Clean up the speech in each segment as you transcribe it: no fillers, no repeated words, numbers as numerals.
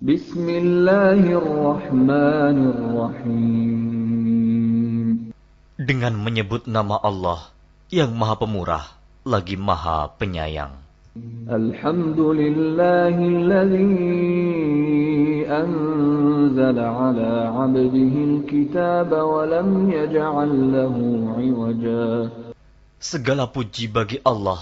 Bismillahirrahmanirrahim. Dengan menyebut nama Allah yang Maha Pemurah lagi Maha Penyayang. Alhamdulillahilladzi anzala ala 'abdihi al-kitaba wa lam yaj'al lahu 'iwaja. Segala puji bagi Allah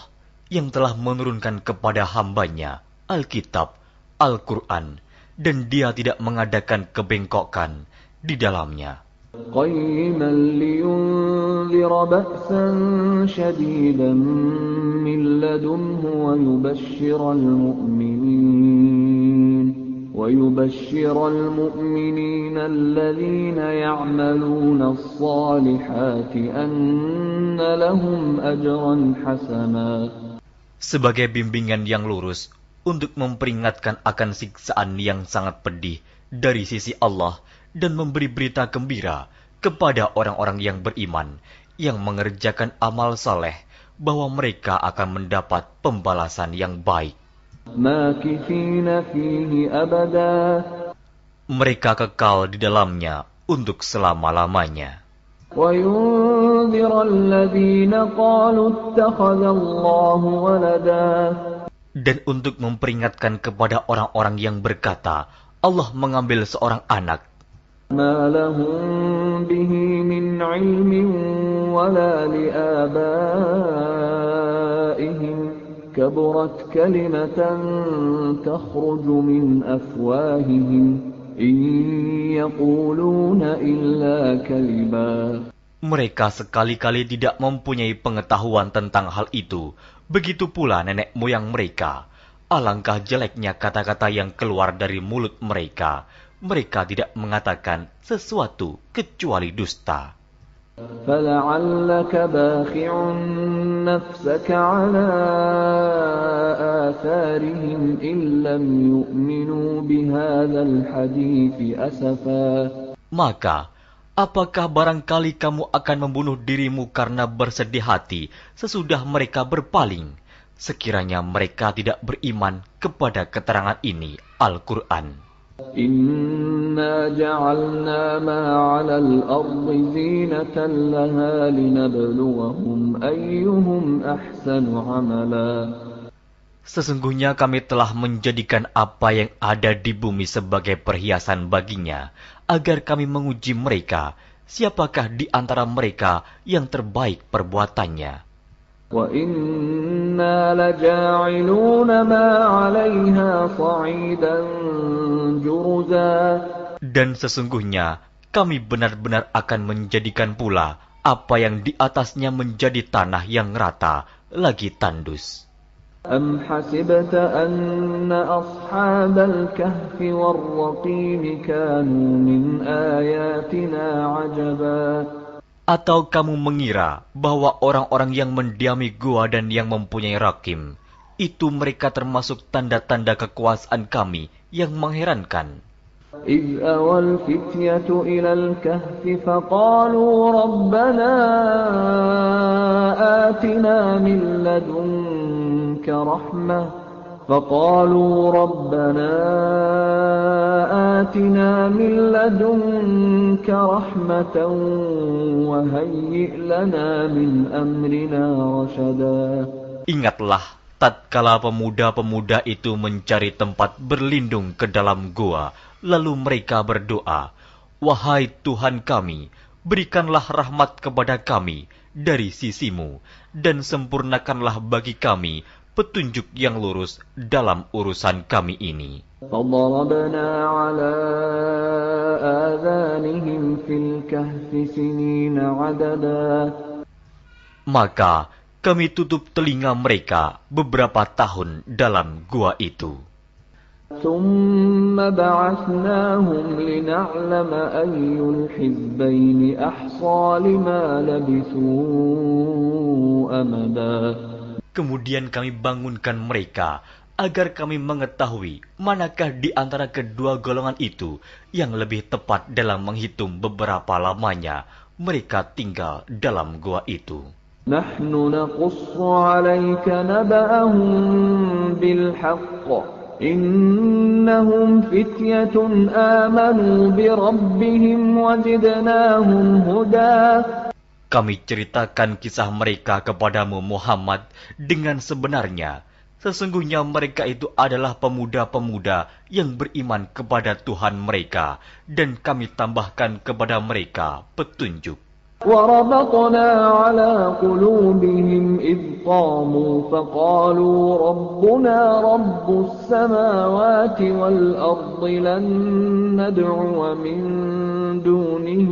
yang telah menurunkan kepada hambanya Alkitab, Al-Quran, dan dia tidak mengadakan kebengkokan di dalamnya. Qayyiman liyunzira ba'san shadidan min ladunhu wa yubashshiral mu'minin alladhina ya'maluna as-salihati anna lahum ajran hasana. Sebagai bimbingan yang lurus untuk memperingatkan akan siksaan yang sangat pedih dari sisi Allah dan memberi berita gembira kepada orang-orang yang beriman yang mengerjakan amal saleh bahwa mereka akan mendapat pembalasan yang baik. Makithina fihi abada. Mereka kekal di dalamnya untuk selama-lamanya. Wa yunzira alladhina qalu ittakhadha Allahu walada. Dan untuk memperingatkan kepada orang-orang yang berkata, Allah mengambil seorang anak. Ma lahum bihi min ilmin wala liabaihim kaburat kalimatan takhruju min afwahihim in yaquluna illa kaliba. Mereka sekali-kali tidak mempunyai pengetahuan tentang hal itu. Begitu pula nenek moyang mereka. Alangkah jeleknya kata-kata yang keluar dari mulut mereka. Mereka tidak mengatakan sesuatu kecuali dusta. فَلَعَلَّكَ بَاخِعٌ نَفْسَكَ عَلَىٰ آثَارِهِمْ إِن لَّمْ يُؤْمِنُوا بِهَٰذَا الْحَدِيثِ أَسَفًا. Maka, apakah barangkali kamu akan membunuh dirimu karena bersedih hati sesudah mereka berpaling, sekiranya mereka tidak beriman kepada keterangan ini, Al-Quran. Inna ja'alna ma 'alal ardi zinatan laha linabluwahum ayyuhum ahsanu 'amala. Sesungguhnya kami telah menjadikan apa yang ada di bumi sebagai perhiasan baginya, agar kami menguji mereka, siapakah di antara mereka yang terbaik perbuatannya. Wa inna laja'iluna ma 'alayha sa'idan juruza. Dan sesungguhnya kami benar-benar akan menjadikan pula apa yang di atasnya menjadi tanah yang rata lagi tandus. Am hasibta anna ashabal kahfi war-raqim kanu min ayatina 'ajaba. Atau kamu mengira bahwa orang-orang yang mendiami gua dan yang mempunyai rakim, itu mereka termasuk tanda-tanda kekuasaan kami yang mengherankan. إِذْ أَوَى الْفِتْيَةُ إِلَى الْكَهْفِ فَقَالُوا رَبَّنَا آتِنَا مِن لَّدُنكَ رَحْمَةً وَهَيِّئْ لَنَا مِنْ أَمْرِنَا رَشَدًا. Ingatlah tatkala pemuda-pemuda itu mencari tempat berlindung ke dalam gua, lalu mereka berdoa, "Wahai Tuhan kami, berikanlah rahmat kepada kami dari sisimu, dan sempurnakanlah bagi kami petunjuk yang lurus dalam urusan kami ini." فَضَرَبْنَا عَلَىٰ آذَانِهِمْ فِي الْكَهْفِ سِنِينَ عَدَدًا. Maka kami tutup telinga mereka beberapa tahun dalam gua itu. ثُمَّ بَعَثْنَاهُمْ لِنَعْلَمَ أَيُّ الْحِزْبَيْنِ أَحْصَىٰ لِمَا لَبِثُوا أَمَدًا. Kemudian kami bangunkan mereka agar kami mengetahui manakah di antara kedua golongan itu yang lebih tepat dalam menghitung beberapa lamanya mereka tinggal dalam gua itu. نحن نقص عليك نبأهم بالحق إنهم فتية آمنوا بربهم وزدناهم هدى. Kami ceritakan kisah mereka kepadamu Muhammad dengan sebenarnya. Sesungguhnya mereka itu adalah pemuda-pemuda yang beriman kepada Tuhan mereka, dan kami tambahkan kepada mereka petunjuk. وَرَبَطْنَا عَلَى قُلُوبِهِمْ إِذْ قَامُوا فَقَالُوا رَبُّنَا رَبُّ السَّمَاوَاتِ وَالْأَرْضِ لَن نَّدْعُوَ مِن دُونِهِ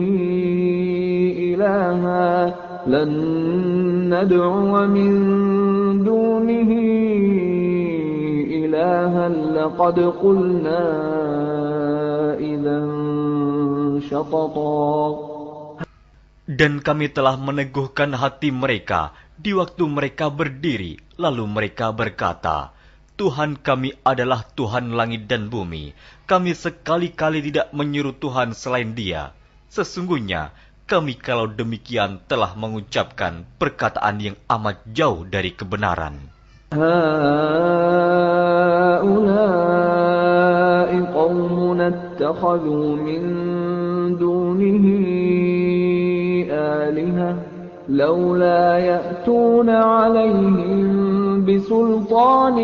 إِلَٰهًا لَّقَدْ قُلْنَا إِذًا شَطَطًا. Dan kami telah meneguhkan hati mereka di waktu mereka berdiri, lalu mereka berkata, Tuhan kami adalah Tuhan langit dan bumi. Kami sekali-kali tidak menyeru Tuhan selain Dia. Sesungguhnya, kami kalau demikian telah mengucapkan perkataan yang amat jauh dari kebenaran. هَٰؤُلَاءِ قَوْمُنَا اتَّخَذُوا مِن دُونِهِ آلِهَةً لَّوْلَا يَأْتُونَ عَلَيْهِم بِسُلْطَانٍ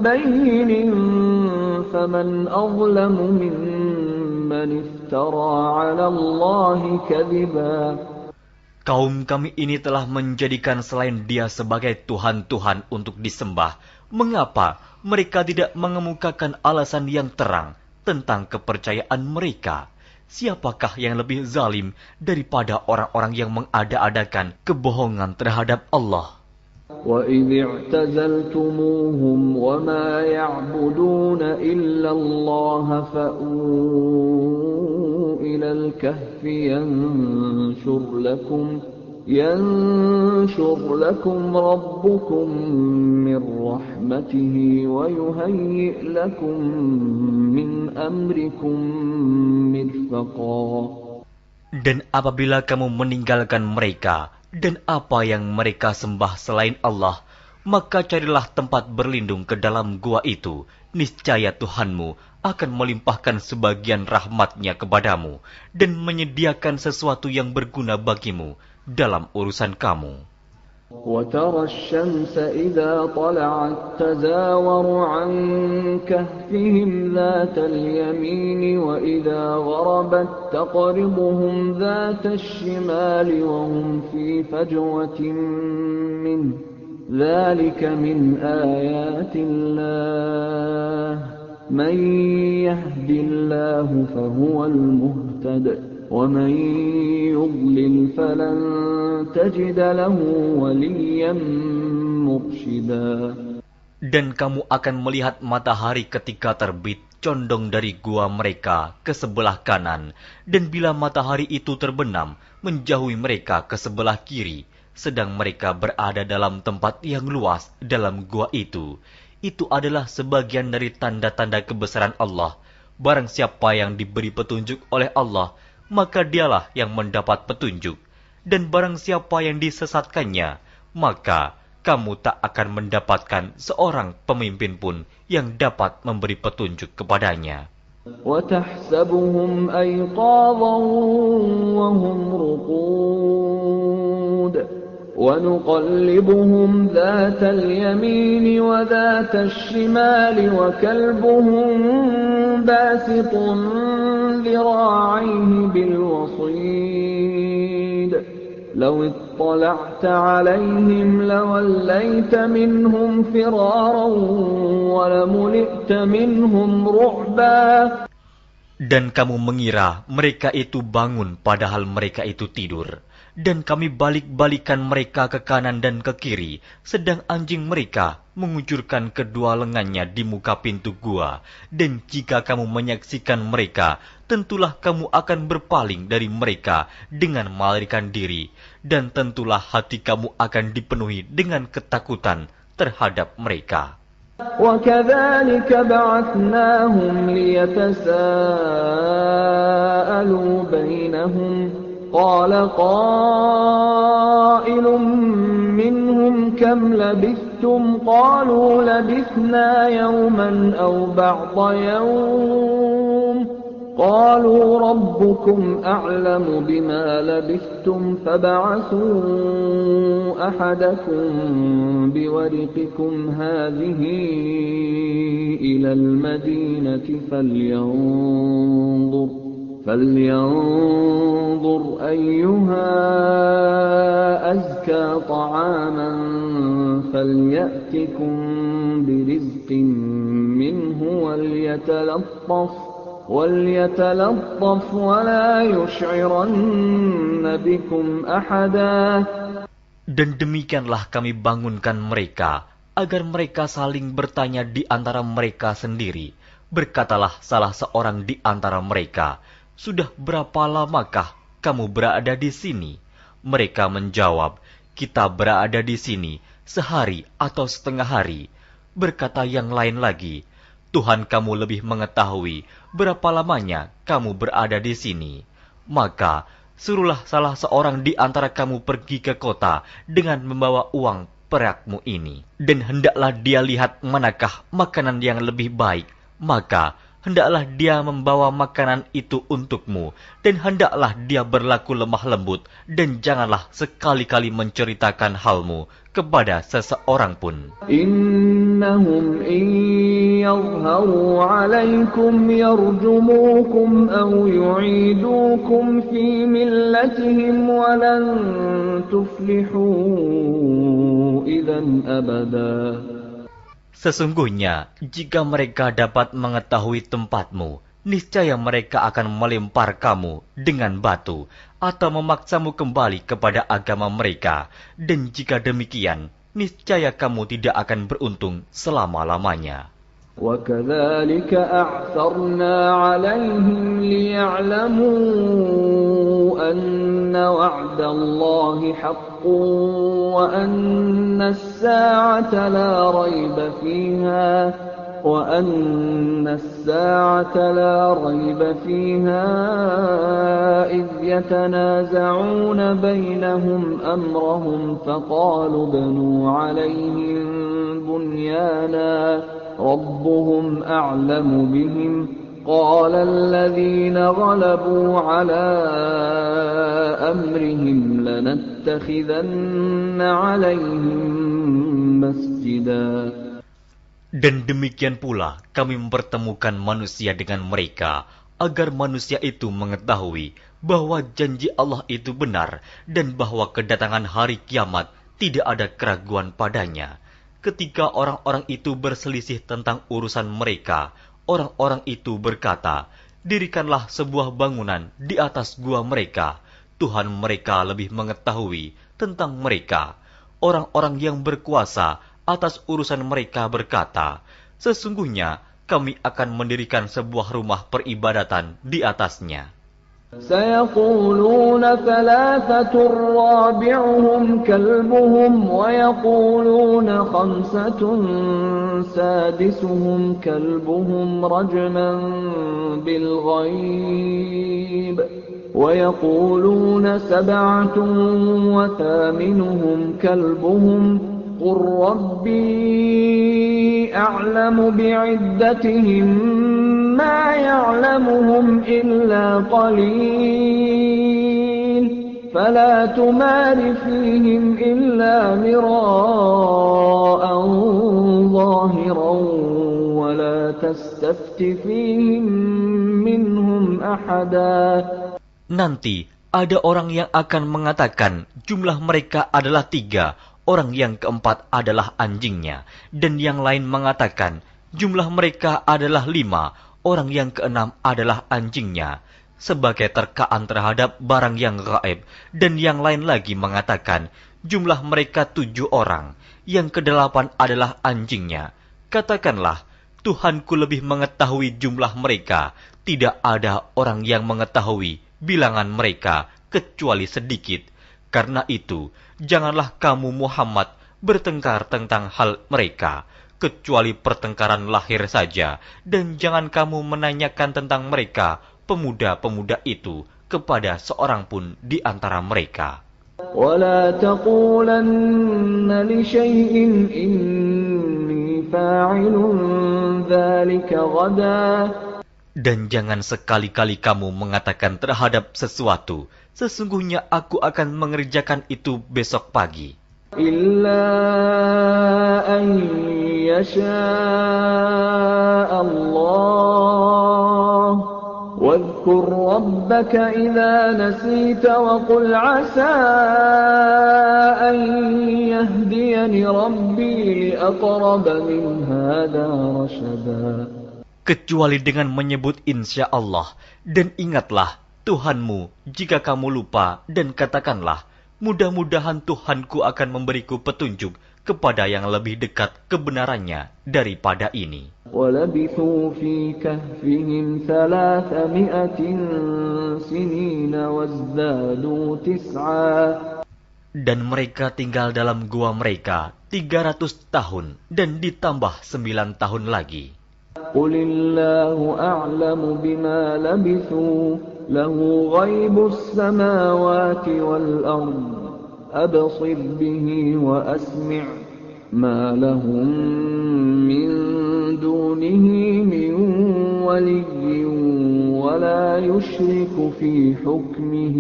بَيِّنٍ فَمَنْ أَظْلَمُ مِمَّنِ افْتَرَىٰ عَلَى اللَّهِ كَذِبًا. Kaum kami ini telah menjadikan selain Dia sebagai Tuhan-Tuhan untuk disembah. Mengapa mereka tidak mengemukakan alasan yang terang tentang kepercayaan mereka? Siapakah yang lebih zalim daripada orang-orang yang mengada-adakan kebohongan terhadap Allah? وَإِذِ اعْتَزَلْتُمُوهُمْ وَمَا يَعْبُدُونَ إِلَّا اللَّهَ فَأْوُوا إِلَى الْكَهْفِ يَنشُرْ لَكُمْ رَبُّكُم مِّن رَّحْمَتِهِ وَيُهَيِّئْ لَكُم مِّنْ أَمْرِكُم مِّرْفَقًا. Dan apabila kamu meninggalkan mereka dan apa yang mereka sembah selain Allah, maka carilah tempat berlindung ke dalam gua itu. Niscaya Tuhanmu akan melimpahkan sebagian rahmatnya kepadamu dan menyediakan sesuatu yang berguna bagimu dalam urusan kamu. وَتَرَى الشَّمْسَ إِذَا طَلَعَت تَّزَاوَرُ عَن كَهْفِهِمْ ذَاتَ الْيَمِينِ وَإِذَا غَرَبَت تَّقْرِضُهُمْ ذَاتَ الشِّمَالِ وَهُمْ فِي فَجْوَةٍ مِّنْهُ ذَلِكَ مِنْ آيَاتِ اللَّهِ مَن يَهْدِ اللَّهُ فَهُوَ الْمُهْتَدِ وَمَن يُضْلِلْ فَلَن تَجِدَ لَهُ وَلِيًّا مُرْشِدًا. Dan kamu akan melihat matahari ketika terbit condong dari gua mereka ke sebelah kanan, dan bila matahari itu terbenam menjauhi mereka ke sebelah kiri, sedang mereka berada dalam tempat yang luas dalam gua itu. Itu adalah sebagian dari tanda-tanda kebesaran Allah. Barang siapa yang diberi petunjuk oleh Allah, maka dialah yang mendapat petunjuk. Dan barang siapa yang disesatkannya, maka kamu tak akan mendapatkan seorang pemimpin pun yang dapat memberi petunjuk kepadanya. وَتَحْسَبُهُمْ أَيْقَاظًا وَهُمْ رُقُودٌ وَنُقَلِّبُهُمْ ذَاتَ الْيَمِينِ وَذَاتَ الشِّمَالِ وَكَلْبُهُم بَاسِطٌ ذِرَاعَيْهِ بِالْوَصِيدِ لَوِ اطَّلَعْتَ عَلَيْهِمْ لَوَلَّيْتَ مِنْهُمْ فِرَارًا وَلَمُلِئْتَ مِنْهُمْ رُعْبًا. Dan kamu mengira mereka itu bangun padahal mereka itu tidur. Dan kami balik-balikan mereka ke kanan dan ke kiri, sedang anjing mereka mengucurkan kedua lengannya di muka pintu gua. Dan jika kamu menyaksikan mereka, tentulah kamu akan berpaling dari mereka dengan melarikan diri. Dan tentulah hati kamu akan dipenuhi dengan ketakutan terhadap mereka. وَكَذَلِكَ بَعَثْنَاهُمْ لِيَتَسَاءَلُوا بَيْنَهُمْ قَالَ قَائِلٌ مِّنْهُمْ كَمْ لَبِثْتُمْ لبثتم قالوا لبثنا يوما أو بعض يوم قالوا ربكم أعلم بما لبثتم فابعثوا أحدكم بورقكم هذه إلى المدينة فلينظر أيها أزكى طعاما فليأتكم برزق منه وليتلطف ولا يشعرن بكم أحدا. Dan demikianlah kami bangunkan mereka, agar mereka saling bertanya di antara mereka sendiri. Berkatalah salah seorang di antara mereka, "Sudah berapa lamakah kamu berada di sini?" Mereka menjawab, "Kita berada di sini sehari atau setengah hari." Berkata yang lain lagi, "Tuhan kamu lebih mengetahui berapa lamanya kamu berada di sini. Maka suruhlah salah seorang di antara kamu pergi ke kota dengan membawa uang perakmu ini. Dan hendaklah dia lihat manakah makanan yang lebih baik. Maka hendaklah dia membawa makanan itu untukmu. Dan hendaklah dia berlaku lemah lembut. Dan janganlah sekali-kali menceritakan halmu kepada seseorang pun. Innahum in yadhharu alaykum yarjumukum aw yu'idukum fi millatihim walan tuflihu idzan abada. Sesungguhnya, jika mereka dapat mengetahui tempatmu, niscaya mereka akan melempar kamu dengan batu atau memaksamu kembali kepada agama mereka. Dan jika demikian, niscaya kamu tidak akan beruntung selama-lamanya. وَكَذَلِكَ أَعْثَرْنَا عَلَيْهِمْ لِيَعْلَمُوا أَنَّ وَعْدَ اللَّهِ حَقٌّ وَأَنَّ السَّاعَةَ لَا رَيْبَ فِيهَا إِذْ يَتَنَازَعُونَ بَيْنَهُمْ أَمْرَهُمْ فَقَالُوا ابْنُوا عَلَيْهِمْ بُنْيَانًا رَبُّهُمْ أَعْلَمُ بِهِمْ قَالَ الَّذِينَ غَلَبُوا عَلَى أَمْرِهِمْ لَنَتَّخِذَنَّ عَلَيْهِمْ مَسْجِدًا. Dan demikian pula kami mempertemukan manusia dengan mereka, agar manusia itu mengetahui bahwa janji Allah itu benar, dan bahwa kedatangan hari kiamat tidak ada keraguan padanya. Ketika orang-orang itu berselisih tentang urusan mereka, orang-orang itu berkata, "Dirikanlah sebuah bangunan di atas gua mereka. Tuhan mereka lebih mengetahui tentang mereka." Orang-orang yang berkuasa atas urusan mereka berkata, "Sesungguhnya kami akan mendirikan sebuah rumah peribadatan di atasnya." سيقولون ثلاثة رابعهم كلبهم ويقولون خمسة سادسهم كلبهم رجما بالغيب ويقولون سبعة وثامنهم كلبهم قل ربي أعلم بعدتهم ما يعلمهم إلا قليل فلا تمار فيهم إلا مراء ظاهرا ولا تستفت فيهم منهم أحدا. Nanti ada orang yang akan mengatakan jumlah mereka adalah 3, orang yang keempat adalah anjingnya, dan yang lain mengatakan jumlah mereka adalah 5, orang yang keenam adalah anjingnya, sebagai terkaan terhadap barang yang gaib. Dan yang lain lagi mengatakan jumlah mereka 7 orang, yang ke-8 adalah anjingnya. Katakanlah, Tuhanku lebih mengetahui jumlah mereka, tidak ada orang yang mengetahui bilangan mereka kecuali sedikit. Karena itu, janganlah kamu Muhammad bertengkar tentang hal mereka, kecuali pertengkaran lahir saja, dan jangan kamu menanyakan tentang mereka, pemuda-pemuda itu, kepada seorang pun di antara mereka. ولا تقولن لشيء إني فاعل ذلك غدا. Dan jangan sekali-kali kamu mengatakan terhadap sesuatu, sesungguhnya aku akan mengerjakan itu besok pagi. إلا أن يشاء الله واذكر ربك إذا نسيت وقل عسى أن يهديني ربي لأقرب من هذا رشدا. Kecuali dengan menyebut insya Allah, dan ingatlah Tuhanmu jika kamu lupa, dan katakanlah, mudah-mudahan Tuhanku akan memberiku petunjuk kepada yang lebih dekat kebenarannya daripada ini. وَلَبِثُوا فِي كَهْفِهِمْ 300 سِنِينَ وَازْدَادُوا 9. Dan mereka tinggal dalam gua mereka 300 tahun, dan ditambah 9 tahun lagi. قُلِ اللَّهُ أَعْلَمُ بِمَا لَبِثُوا لَهُ غَيْبُ السَّمَاوَاتِ وَالْأَرْضِ أَبْصِرْ بِهِ وَأَسْمِعْ مَا لَهُم مِّن دُونِهِ مِن وَلِيٍّ وَلَا يُشْرِكُ فِي حُكْمِهِ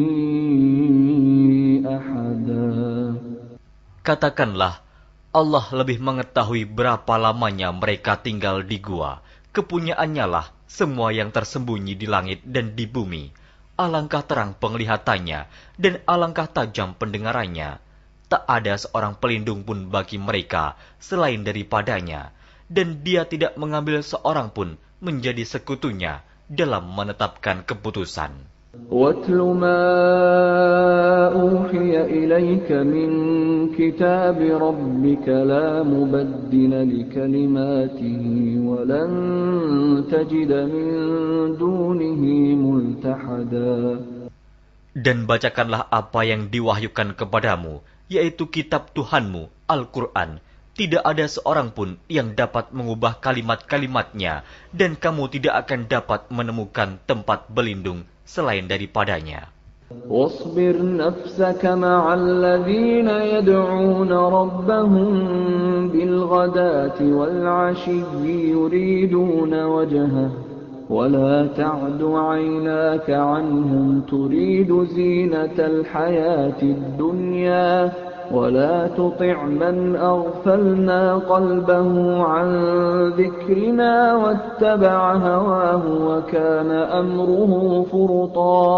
أَحَدًا. Katakanlah, Allah lebih mengetahui berapa lamanya mereka tinggal di gua. Kepunyaannya lah semua yang tersembunyi di langit dan di bumi. Alangkah terang penglihatannya dan alangkah tajam pendengarannya. Tak ada seorang pelindung pun bagi mereka selain daripadanya. Dan dia tidak mengambil seorang pun menjadi sekutunya dalam menetapkan keputusan. وَاتْلُ مَا أُوحِيَ إِلَيْكَ مِنْ كِتَابِ رَبِّكَ لَا مُبَدِّلَ لِكَلِمَاتِهِ وَلَنْ تَجِدَ مِنْ دُونِهِ مُلْتَحَدًا. Dan bacakanlah apa yang diwahyukan kepadamu, yaitu kitab Tuhanmu, Al-Quran. Tidak ada seorang pun yang dapat mengubah kalimat-kalimatnya, dan kamu tidak akan dapat menemukan tempat berlindung selain daripadanya. واصبر نفسك مع الذين يدعون ربهم بالغداة والعشي يريدون وجهه ولا تعد عيناك عنهم تريد زينة الحياة الدنيا ولا تطع من أغفلنا قلبه عن ذكرنا واتبع هواه وكان أمره فرطا.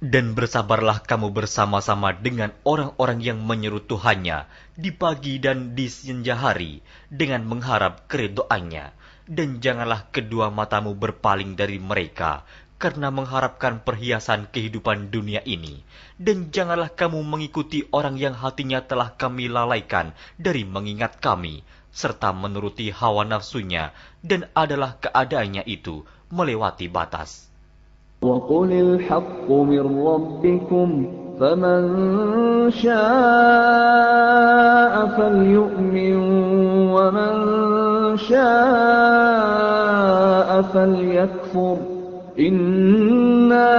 Dan bersabarlah kamu bersama-sama dengan orang-orang yang menyeru Tuhannya di pagi dan di senja hari dengan mengharap keridhoannya. Dan janganlah kedua matamu berpaling dari mereka karena mengharapkan perhiasan kehidupan dunia ini. Dan janganlah kamu mengikuti orang yang hatinya telah kami lalaikan dari mengingat kami, serta menuruti hawa nafsunya, dan adalah keadaannya itu melewati batas. وَقُلِ الْحَقُّ مِنْ رَبِّكُمْ فَمَنْ شَاءَ فَلْيُؤْمِنْ وَمَنْ شَاءَ فَلْيَكْفُرْ إِنَّا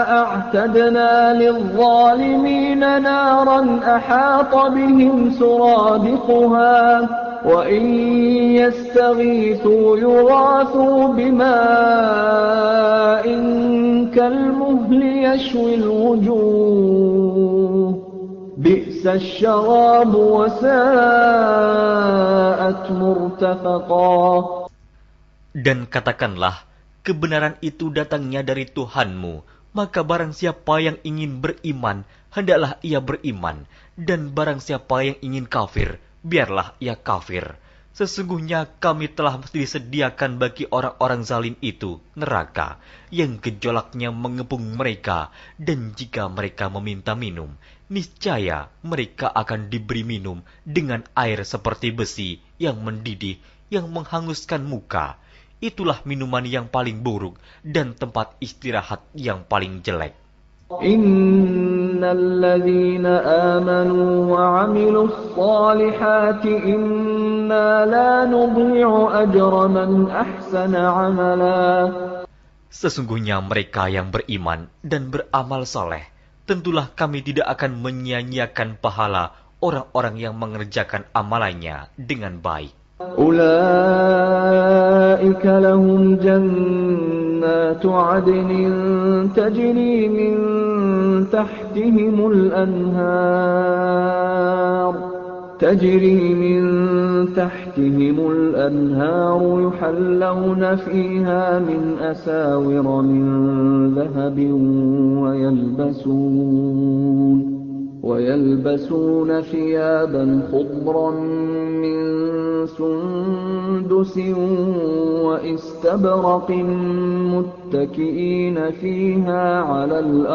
أَعْتَدْنَا لِلظَّالِمِينَ نَارًا أَحَاطَ بِهِمْ سُرَادِقُهَا وَإِنْ يَسْتَغِيثُوا يُغَاثُوا بِمَاءٍ كَالْمُهْلِ يَشْوِي الْوُجُوهَ بِئْسَ الشَّرَابُ وَسَاءَتْ مُرْتَفَقًا. Dan katakanlah, kebenaran itu datangnya dari Tuhanmu, maka barang siapa yang ingin beriman, hendaklah ia beriman, dan barang siapa yang ingin kafir, biarlah ia kafir. Sesungguhnya kami telah disediakan bagi orang-orang zalim itu neraka, yang gejolaknya mengepung mereka, dan jika mereka meminta minum, niscaya mereka akan diberi minum dengan air seperti besi yang mendidih, yang menghanguskan muka. Itulah minuman yang paling buruk dan tempat istirahat yang paling jelek. Innalladzina amanu wa 'amilus salihati inna la nudhi'u ajra man ahsana 'amala. Sesungguhnya mereka yang beriman dan beramal soleh, tentulah kami tidak akan menyia-nyiakan pahala orang-orang yang mengerjakan amalannya dengan baik. أولئك لهم جنات عدن تجري من تحتهم الأنهار يحلون فيها من أساور من ذهب ويلبسون ثيابا خضرا من سندس واستبرق متكئين فيها على الأرائك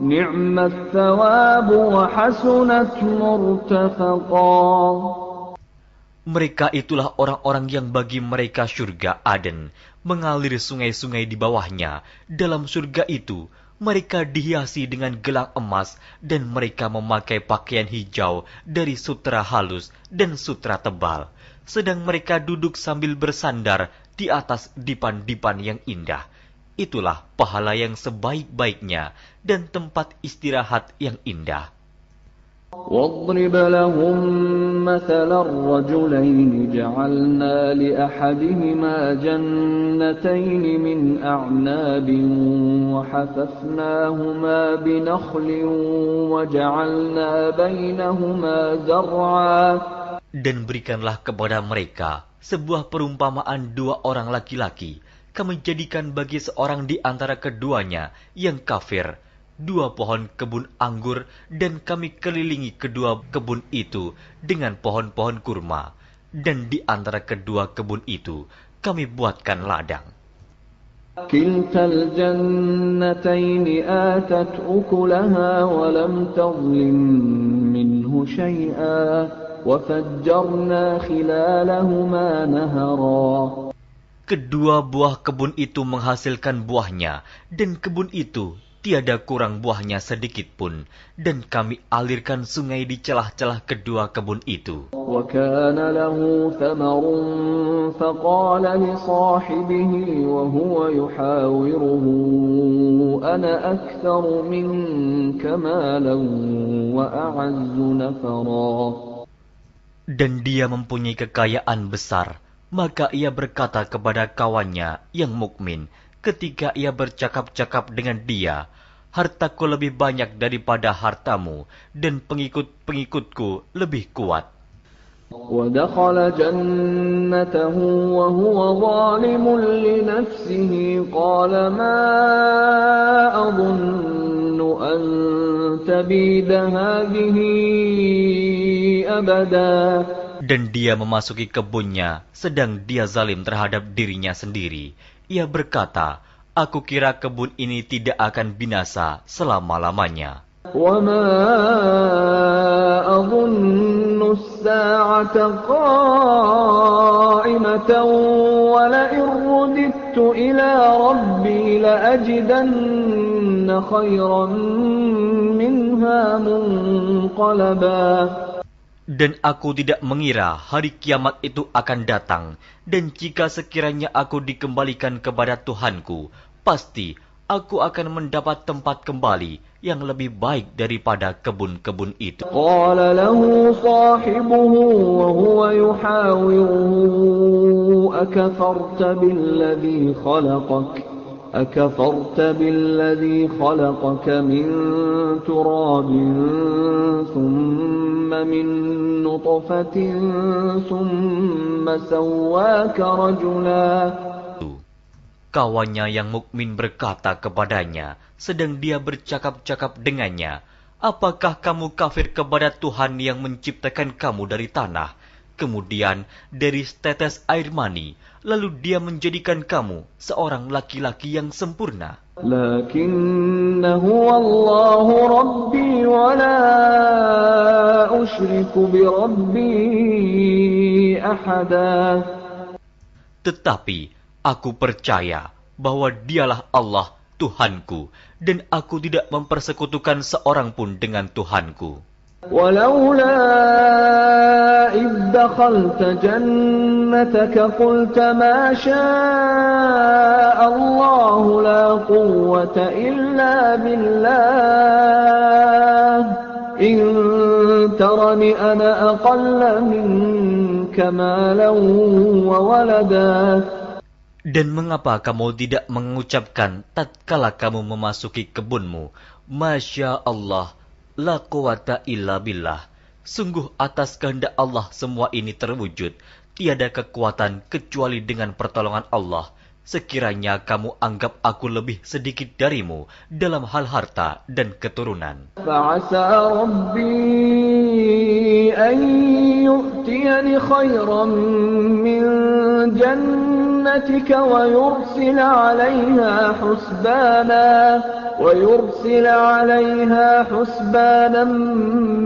نعم الثواب وحسنت مرتفقا. Mereka itulah orang-orang yang bagi mereka surga Aden, mengalir sungai-sungai di bawahnya. Dalam surga itu, mereka dihiasi dengan gelang emas dan mereka memakai pakaian hijau dari sutra halus dan sutra tebal. Sedang mereka duduk sambil bersandar di atas dipan-dipan yang indah. Itulah pahala yang sebaik-baiknya dan tempat istirahat yang indah. واضرب لهم مثل الرجلين جعلنا لأحدهما جنتين من أعناب وحففناهما بنخل وجعلنا بينهما زرعا. Dan berikanlah kepada mereka sebuah perumpamaan dua orang laki-laki. Kami jadikan bagi seorang di antara keduanya yang kafir dua pohon kebun anggur, dan kami kelilingi kedua kebun itu dengan pohon-pohon kurma, dan di antara kedua kebun itu kami buatkan ladang. Kiltal jannataini atat ukulaha wa lam tadhlim minhu shay'a wa fajjarna khilalahuma nahara. Kedua buah kebun itu menghasilkan buahnya, dan kebun itu tiada kurang buahnya sedikit pun, dan kami alirkan sungai di celah-celah kedua kebun itu. وَكَانَ لَهُ ثَمَرٌ فَقَالَ لِصَاحِبِهِ وَهُوَ يُحَاوِرُهُ أَنَا أَكْثَرُ مِنكَ مَالًا وَأَعَزُّ نَفَرًا. Dan dia mempunyai kekayaan besar, maka ia berkata kepada kawannya yang mukmin ketika ia bercakap-cakap dengan dia, hartaku lebih banyak daripada hartamu, dan pengikut-pengikutku lebih kuat. وَدَخَلَ جَنَّتَهُ وَهُوَ ظَالِمٌ لِنَفْسِهِ قَالَ مَا أَظُنُّ أَن تَبِيدَ هَٰذِهِ أَبَدًا. Dan dia memasuki kebunnya, sedang dia zalim terhadap dirinya sendiri. Ia berkata, aku kira kebun ini tidak akan binasa selama-lamanya. وَمَا أَظُنُّ السَّاعَةَ قَائِمَةً وَلَئِن رُّدِدتُّ إِلَىٰ رَبِّي لَأَجِدَنَّ خَيْرًا مِّنْهَا مُنقَلَبًا. Dan aku tidak mengira hari kiamat itu akan datang, dan jika sekiranya aku dikembalikan kepada Tuhanku, pasti aku akan mendapat tempat kembali yang lebih baik daripada kebun-kebun itu. Qala lahu sahibuhu wa huwa yuhawiruhu akafarta billadhi khalaqaka min turabin thumma min nutfatin thumma sawwaka rajula. Kawannya yang mukmin berkata kepadanya, sedang dia bercakap-cakap dengannya, apakah kamu kafir kepada Tuhan yang menciptakan kamu dari tanah, kemudian dari setetes air mani, lalu dia menjadikan kamu seorang laki-laki yang sempurna? Lakinnahu Allahu Rabbi wa la usyriku bi Rabbi ahada. Tetapi aku percaya bahwa dialah Allah Tuhanku, dan aku tidak mempersekutukan seorang pun dengan Tuhanku. ولولا إذ دخلت جنتك قلت ما شاء الله لا قوة إلا بالله إن ترني أنا أقل منك مالا وولدا. Dan mengapa kamu tidak mengucapkan tatkala kamu memasuki kebunmu, Masya Allah, la quwata illa billah. Sungguh atas kehendak Allah semua ini terwujud. Tiada kekuatan kecuali dengan pertolongan Allah. Sekiranya kamu anggap aku lebih sedikit darimu dalam hal harta dan keturunan. فعسى ربي أن يؤتيني خيرا من جنتك ويرسل عليها حسبانا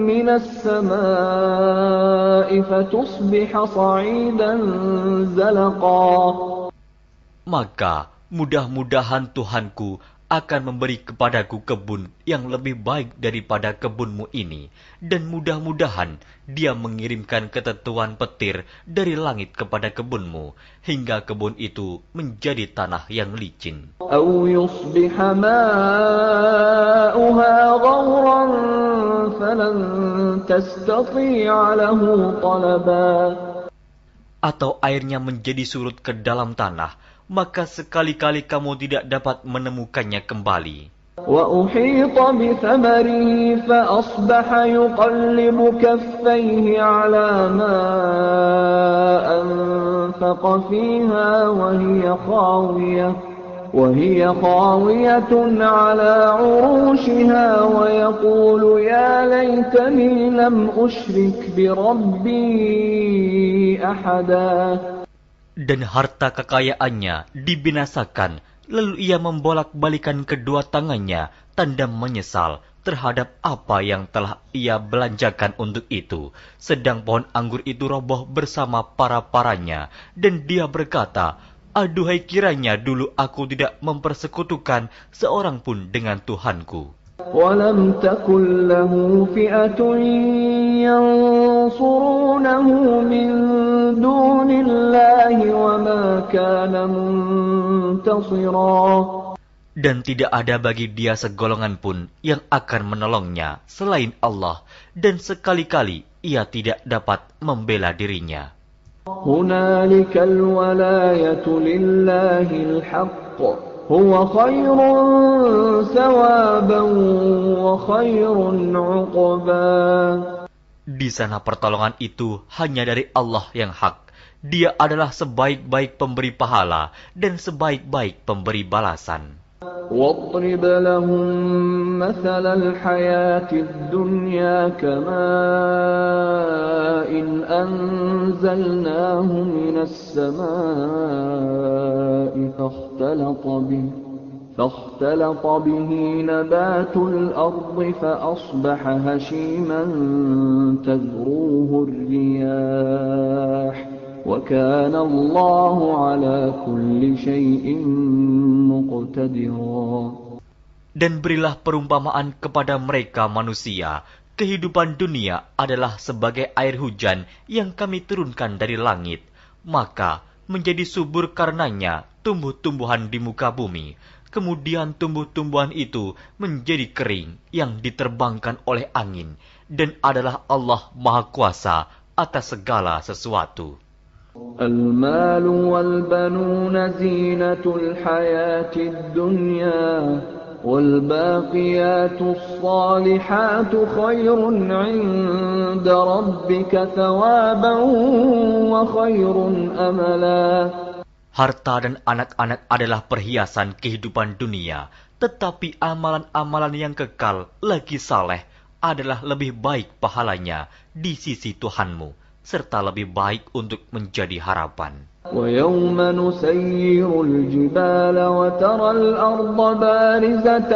من السماء فتصبح صعيدا زلقا. Maka mudah-mudahan Tuhanku akan memberi kepadaku kebun yang lebih baik daripada kebunmu ini, dan mudah-mudahan Dia mengirimkan ketentuan petir dari langit kepada kebunmu, hingga kebun itu menjadi tanah yang licin. أو يصبح ماؤها غورا فلن تستطيع له طلبا. Atau airnya menjadi surut ke dalam tanah, maka sekali-kali kamu tidak dapat menemukannya kembali. وأحيط بثمره فأصبح يقلب كفيه على ما أنفق فيها وهي خاوية على عروشها ويقول يا ليتني لم أشرك بربي أحدا. Dan harta kekayaannya dibinasakan, lalu ia membolak-balikan kedua tangannya, tanda menyesal terhadap apa yang telah ia belanjakan untuk itu. Sedang pohon anggur itu roboh bersama para-paranya, dan dia berkata, aduhai kiranya dulu aku tidak mempersekutukan seorang pun dengan Tuhanku. وَلَمْ تَكُنْ لَهُ فِئَةٌ يَنْصُرُونَهُ مِنْ دُونِ اللَّهِ وَمَا كَانَ مُنْتَصِرًا. Dan tidak ada bagi dia segolongan pun yang akan menolongnya selain Allah, dan sekali-kali ia tidak dapat membela dirinya. هُنَالِكَ الْوَلَايَةُ لِلَّهِ الْحَقِّ هُوَ خَيْرٌ ثَوَابًا وَخَيْرٌ عُقْبًا. Di sana pertolongan itu hanya dari Allah yang hak. Dia adalah sebaik-baik pemberi pahala dan sebaik-baik pemberi balasan. وَاضْرِبْ لَهُم مَّثَلَ الْحَيَاةِ الدُّنْيَا كَمَاءٍ أَنزَلْنَاهُ مِنَ السَّمَاءِ فاختلط به نبات الأرض فأصبح هشيما تذروه الرياح وكان الله على كل شيء مقتدرا. Dan berilah perumpamaan kepada mereka manusia, kehidupan dunia adalah sebagai air hujan yang kami turunkan dari langit, maka menjadi subur karenanya tumbuh-tumbuhan di muka bumi. Kemudian tumbuh-tumbuhan itu menjadi kering yang diterbangkan oleh angin, dan adalah Allah Maha Kuasa atas segala sesuatu. المال والبنون زينة الحياة الدنيا والباقيات الصالحات خير عند ربك ثوابا وخير أملا. Harta dan anak-anak adalah perhiasan kehidupan dunia, tetapi amalan-amalan yang kekal lagi saleh adalah lebih baik pahalanya di sisi Tuhanmu, serta lebih baik untuk menjadi harapan. وَيَوْمَ نُسَيِّرُ الْجِبَالَ وَتَرَى الْأَرْضَ بَارِزَةً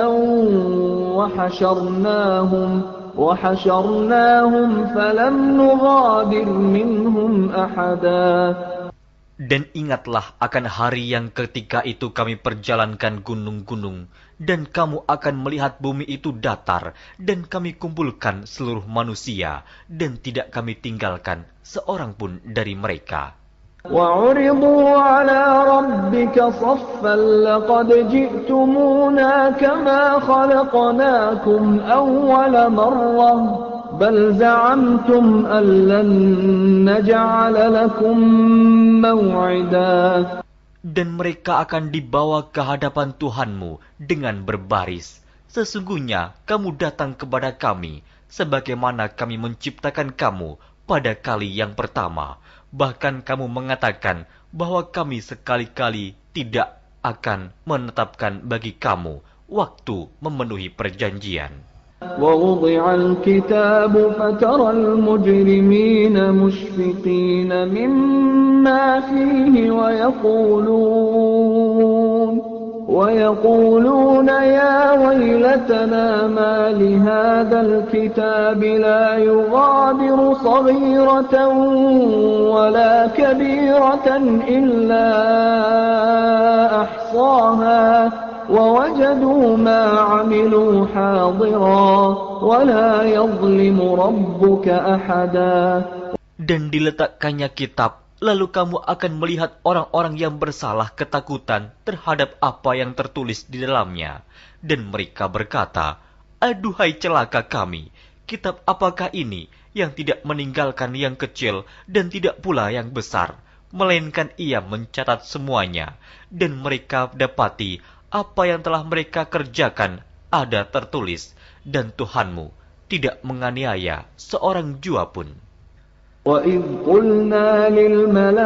وَحَشَرْنَاهُمْ فَلَمْ نُغَادِرْ مِنْهُمْ أَحَدًا. Dan ingatlah akan hari yang ketika itu kami perjalankan gunung-gunung, dan kamu akan melihat bumi itu datar, dan kami kumpulkan seluruh manusia, dan tidak kami tinggalkan seorang pun dari mereka. وعرضوا على ربك صفا لقد جئتمونا كما خلقناكم أول مرة بل زعمتم أن لن نجعل لكم موعدا. Dan mereka akan dibawa ke hadapan Tuhanmu dengan berbaris. Sesungguhnya kamu datang kepada kami, sebagaimana kami menciptakan kamu pada kali yang pertama. Bahkan kamu mengatakan bahwa kami sekali-kali tidak akan menetapkan bagi kamu waktu memenuhi perjanjian. ووضع الكتاب فترى المجرمين مشفقين مما فيه ويقولون يا ويلتنا ما لهذا الكتاب لا يغادر صغيرة ولا كبيرة إلا أحصاها ووجدوا ما عملوا حاضرا ولا يظلم ربك أحدا. Dan diletakkannya kitab, lalu kamu akan melihat orang-orang yang bersalah ketakutan terhadap apa yang tertulis di dalamnya. Dan mereka berkata, aduhai celaka kami, kitab apakah ini yang tidak meninggalkan yang kecil dan tidak pula yang besar, melainkan ia mencatat semuanya. Dan mereka dapati apa yang telah mereka kerjakan ada tertulis, dan Tuhanmu tidak menganiaya seorang jua pun. وَإِذْ قُلْنَا لِلْمَلَائِكَةِ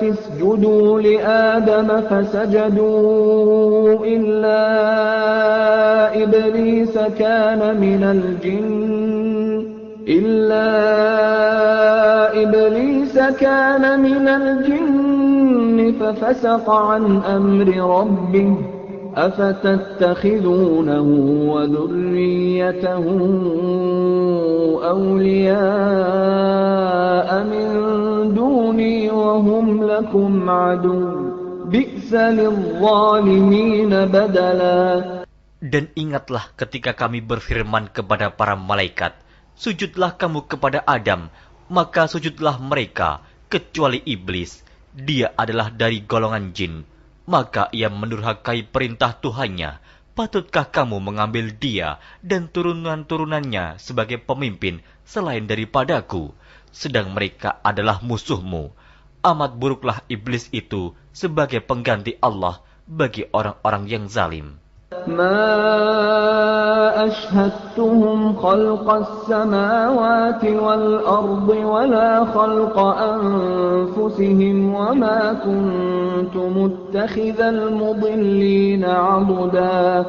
اسْجُدُوا لِآدَمَ فَسَجَدُوا إِلَّا إِبْلِيسَ كَانَ مِنَ الْجِنِّ فَفَسَقَ عَنْ أَمْرِ رَبِّهِ أَفَتَتَّخِذُونَهُ وَذُرِّيَّتَهُ أَوْلِيَاءَ مِنْ دُونِي وَهُمْ لَكُمْ عَدُوٌّ بِئْسَ لِلظَّالِمِينَ بَدَلًا. Dan ingatlah ketika kami berfirman kepada para malaikat, sujudlah kamu kepada Adam, maka sujudlah mereka, kecuali iblis. Dia adalah dari golongan jin. Maka ia mendurhakai perintah Tuhannya. Patutkah kamu mengambil dia dan turunan-turunannya sebagai pemimpin selain daripadaku? Sedang mereka adalah musuhmu. Amat buruklah iblis itu sebagai pengganti Allah bagi orang-orang yang zalim. ما أشهدتهم خلق السماوات والأرض ولا خلق أنفسهم وما كنت متخذ المضلين عضدا.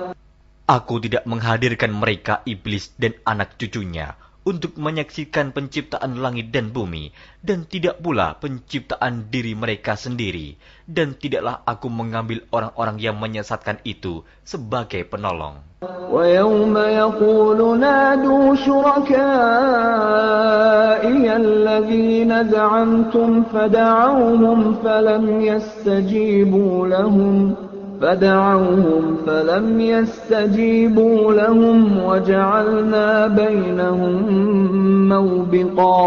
Aku tidak menghadirkan mereka iblis dan anak cucunya untuk menyaksikan penciptaan langit dan bumi, dan tidak pula penciptaan diri mereka sendiri, dan tidaklah aku mengambil orang-orang yang menyesatkan itu sebagai penolong. وَيَوْمَ يَقُولُ نَادُوا شُرَكَائِيَ الَّذِينَ زَعَمْتُمْ فَدَعَوْهُمْ فَلَمْ يَسْتَجِيبُوا لَهُمْ وَجَعَلْنَا بَيْنَهُمْ مَوْبِقًا.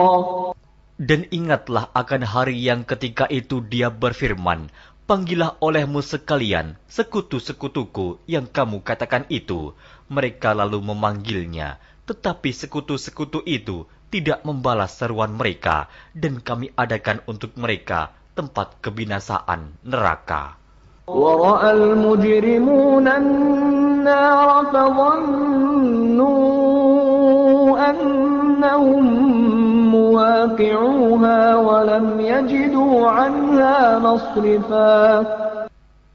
Dan ingatlah akan hari yang ketika itu dia berfirman, panggillah olehmu sekalian sekutu-sekutuku yang kamu katakan itu. Mereka lalu memanggilnya, tetapi sekutu-sekutu itu tidak membalas seruan mereka, dan kami adakan untuk mereka tempat kebinasaan neraka. وَرَأَى الْمُجْرِمُونَ النَّارَ فَظَنُّوا أَنَّهُمْ مُوَاقِعُوهَا وَلَمْ يَجِدُوا عَنْهَا مَصْرِفًا.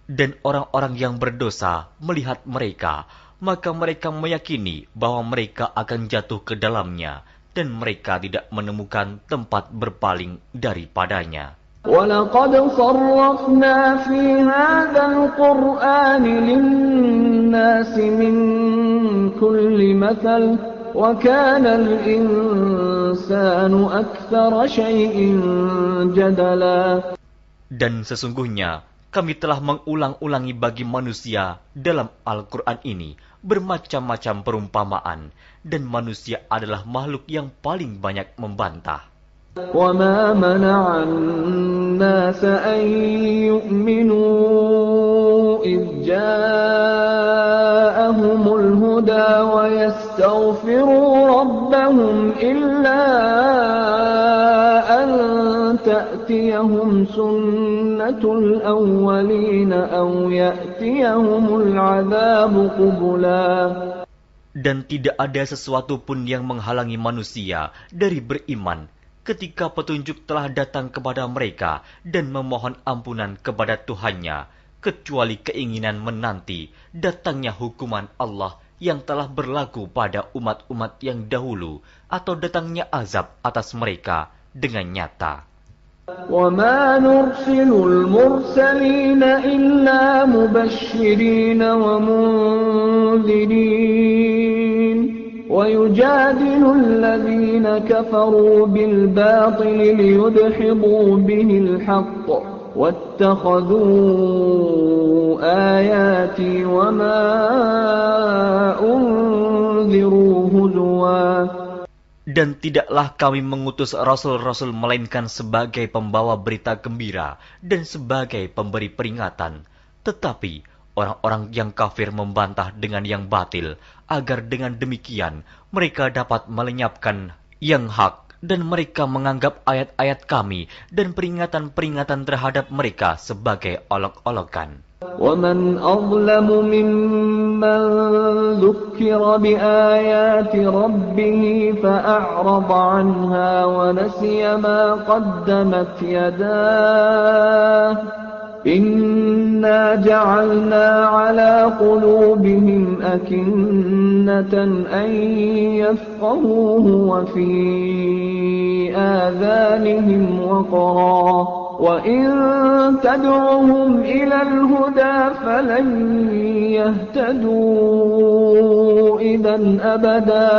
Dan orang-orang yang berdosa melihat mereka, maka mereka meyakini bahwa mereka akan jatuh ke dalamnya, dan mereka tidak menemukan tempat berpaling daripadanya. وَلَقَدْ صَرَّفْنَا فِي هَذَا الْقُرْآنِ لِلنَّاسِ مِنْ كُلِّ مَثَلٍ وَكَانَ الْإِنسَانُ أَكْثَرَ شَيْءٍ جَدَلًا. Dan sesungguhnya kami telah mengulang-ulangi bagi manusia dalam Al-Quran ini bermacam-macam perumpamaan, dan manusia adalah makhluk yang paling banyak membantah. وَمَا مَنَعَ النَّاسَ أَن يُؤْمِنُوا إِذْ جَاءَهُمُ الْهُدَى وَيَسْتَغْفِرُوا رَبَّهُمْ إِلَّا أَن تَأْتِيَهُمْ سُنَّةُ الْأَوَّلِينَ أَوْ يَأْتِيَهُمُ الْعَذَابُ قُبُلًا. Dan tidak ada sesuatu pun yang menghalangi manusia dari beriman ketika petunjuk telah datang kepada mereka dan memohon ampunan kepada Tuhannya, kecuali keinginan menanti datangnya hukuman Allah yang telah berlaku pada umat-umat yang dahulu, atau datangnya azab atas mereka dengan nyata. وَمَا نُرْسِلُ الْمُرْسَلِينَ إِلَّا مُبَشِّرِينَ وَمُنذِرِينَ وَيُجَادِلُ الَّذِينَ كَفَرُوا بِالْبَاطِلِ لِيُدْحِضُوا بِهِ الْحَقَّ وَاتَّخَذُوا آيَاتِي وَمَا أُنذِرُوا هُزُوًا. Dan tidaklah kami mengutus rasul-rasul melainkan sebagai pembawa berita gembira dan sebagai pemberi peringatan. Tetapi orang-orang yang kafir membantah dengan yang batil, agar dengan demikian mereka dapat melenyapkan yang hak, dan mereka menganggap ayat-ayat kami dan peringatan-peringatan terhadap mereka sebagai olok-olokan. وَمَنْ أَظْلَمُ مِمَّنْ ذُكِّرَ بِآيَاتِ رَبِّهِ فَأَعْرَضَ عَنْهَا وَنَسِيَ مَا قَدَّمَتْ يَدَاهُ إِنَّا جَعَلْنَا عَلَى قُلُوبِهِمْ أَكِنَّةً أَنْ يَفْقَهُوهُ وَفِي آذَانِهِمْ وَقْرًا وَإِن تَدْعُهُمْ إِلَى الْهُدَى فَلَنْ يَهْتَدُوا إِذًا أَبَدًا.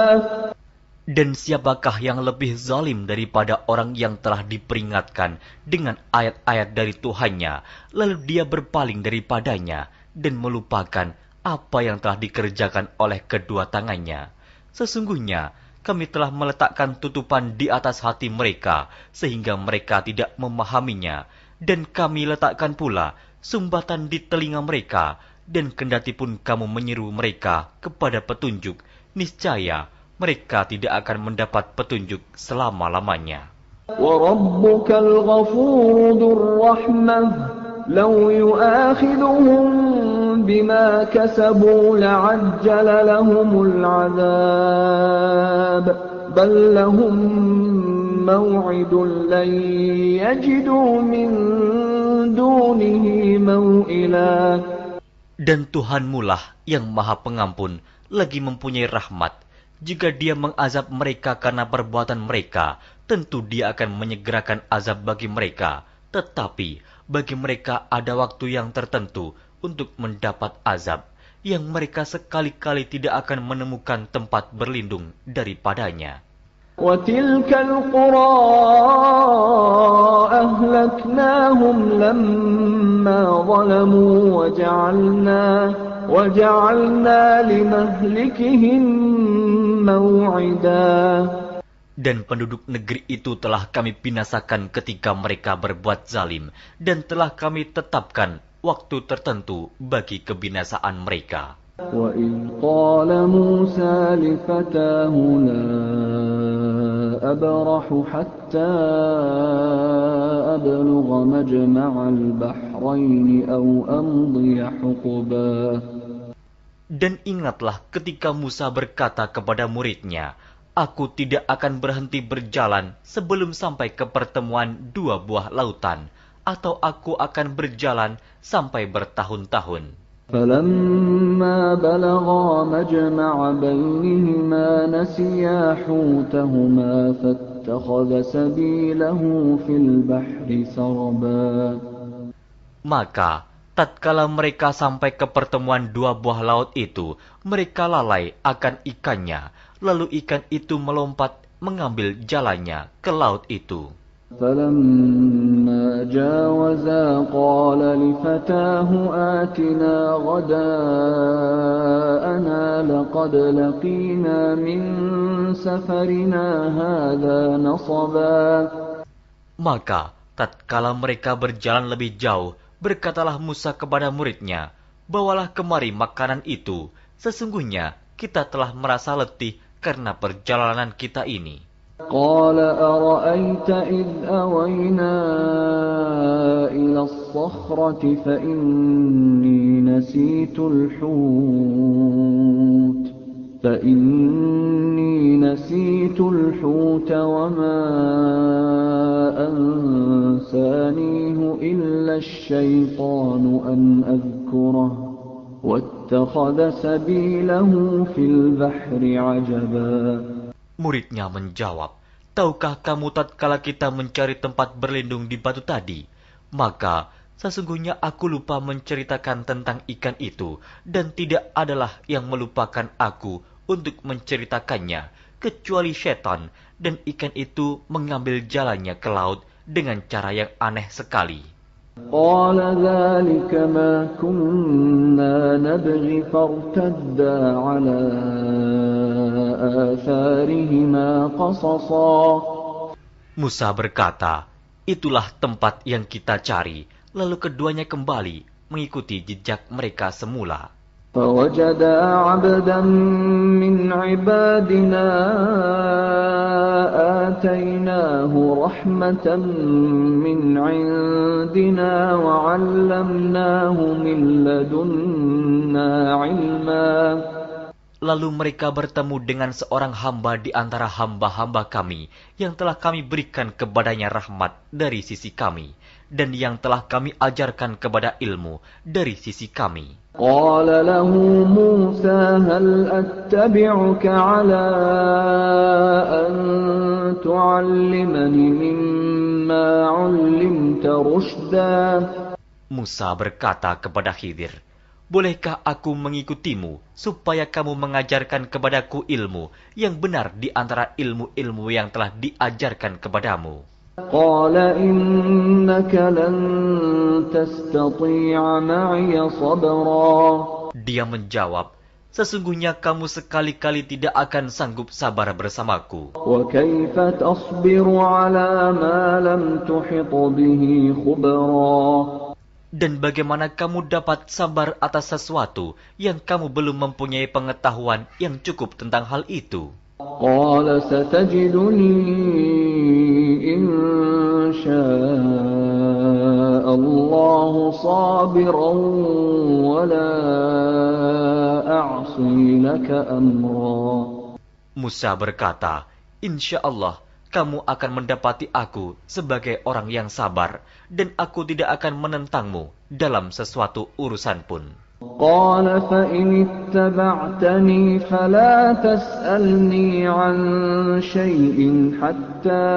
Dan siapakah yang lebih zalim daripada orang yang telah diperingatkan dengan ayat-ayat dari Tuhannya, lalu dia berpaling daripadanya dan melupakan apa yang telah dikerjakan oleh kedua tangannya. Sesungguhnya kami telah meletakkan tutupan di atas hati mereka sehingga mereka tidak memahaminya, dan kami letakkan pula sumbatan di telinga mereka, dan kendatipun kamu menyeru mereka kepada petunjuk, niscaya mereka tidak akan mendapat petunjuk selama-lamanya. وَرَبُّكَ الْغَفُورُ ذُو الرَّحْمَةِ لَوْ يُؤَاخِذُهُم بِمَا كَسَبُوا لَعَجَّلَ لَهُمُ الْعَذَابَ بَل لَّهُم مَّوْعِدٌ لَّن يَجِدُوا مِن دُونِهِ مَوْئِلًا. Dan Tuhanmulah yang Maha Pengampun, lagi mempunyai rahmat. Jika Dia mengazab mereka karena perbuatan mereka, tentu Dia akan menyegerakan azab bagi mereka. Tetapi bagi mereka ada waktu yang tertentu untuk mendapat azab, yang mereka sekali-kali tidak akan menemukan tempat berlindung daripadanya. وَتِلْكَ الْقُرَىٰ أَهْلَكْنَاهُمْ لَمَّا ظَلَمُوا وَجَعَلْنَا لِمَهْلِكِهِم مَّوْعِدًا. Dan penduduk negeri itu telah kami binasakan ketika mereka berbuat zalim, dan telah kami tetapkan waktu tertentu bagi kebinasaan mereka. وَإِذْ قَالَ مُوسَىٰ لِفَتَاهُ لَا أَبْرَحُ حَتَّىٰ أَبْلُغَ مَجْمَعَ الْبَحْرَيْنِ أَوْ أَمْضِيَ حُقُبًا. Dan ingatlah ketika Musa berkata kepada muridnya, Aku tidak akan berhenti berjalan sebelum sampai ke pertemuan dua buah lautan, atau aku akan berjalan sampai bertahun-tahun. فَلَمَّا بَلَغَا مَجْمَعَ بَيْنِهِمَا نَسِيَا حُوتَهُمَا فَاتَّخَذَ سَبِيلَهُ فِي الْبَحْرِ سَرَبًا. Maka tatkala mereka sampai ke pertemuan dua buah laut itu, mereka lalai akan ikannya, lalu ikan itu melompat mengambil jalannya ke laut itu. فلما جاوزا قال لفتاه آتنا غداءنا لقد لقينا من سفرنا هذا نصبا. Maka tatkala mereka berjalan lebih jauh, berkatalah Musa kepada muridnya, "Bawalah kemari makanan itu, sesungguhnya kita telah merasa letih karena perjalanan kita ini." قال أرأيت إذ أوينا إلى الصخرة فإني نسيت الحوت وما أنسانيه إلا الشيطان أن أذكره واتخذ سبيله في البحر عجبا. Muridnya menjawab, "Tahukah kamu tatkala kita mencari tempat berlindung di batu tadi? Maka sesungguhnya aku lupa menceritakan tentang ikan itu, dan tidak adalah yang melupakan aku untuk menceritakannya, kecuali setan, dan ikan itu mengambil jalannya ke laut dengan cara yang aneh sekali." قال ذلك ما كنا نبغي فارتدا على آثارهما قصصا. Musa berkata, "Itulah tempat yang kita cari." Lalu keduanya kembali mengikuti jejak mereka semula. فوجدا عبدا من عبادنا آتيناه رحمة من عندنا وعلمناه من لدنا علما. Lalu mereka bertemu dengan seorang hamba di antara hamba-hamba kami, yang telah kami berikan kepadanya rahmat dari sisi kami, dan yang telah kami ajarkan kepada ilmu dari sisi kami. قال له موسى هل أتبعك على أن تعلمني مما علمت رشدا. Musa berkata kepada Khidir, "Bolehkah aku mengikutimu supaya kamu mengajarkan kepadaku ilmu yang benar di antara ilmu-ilmu yang telah diajarkan kepadamu?" قال إنك لن تستطيع معي صبرا. Dia menjawab, "Sesungguhnya kamu sekali-kali tidak akan sanggup sabar bersamaku. وكيف تصبر على ما لم تحط به خبرا. Dan bagaimana kamu dapat sabar atas sesuatu yang kamu belum mempunyai pengetahuan yang cukup tentang hal itu?" قال ستجدني إن شاء الله صابرا ولا أعصي لك أمرا. Musa berkata, "Insya Allah, kamu akan mendapati aku sebagai orang yang sabar, dan aku tidak akan menentangmu dalam sesuatu urusan pun." قال فإن اتبعتني فلا تسألني عن شيء حتى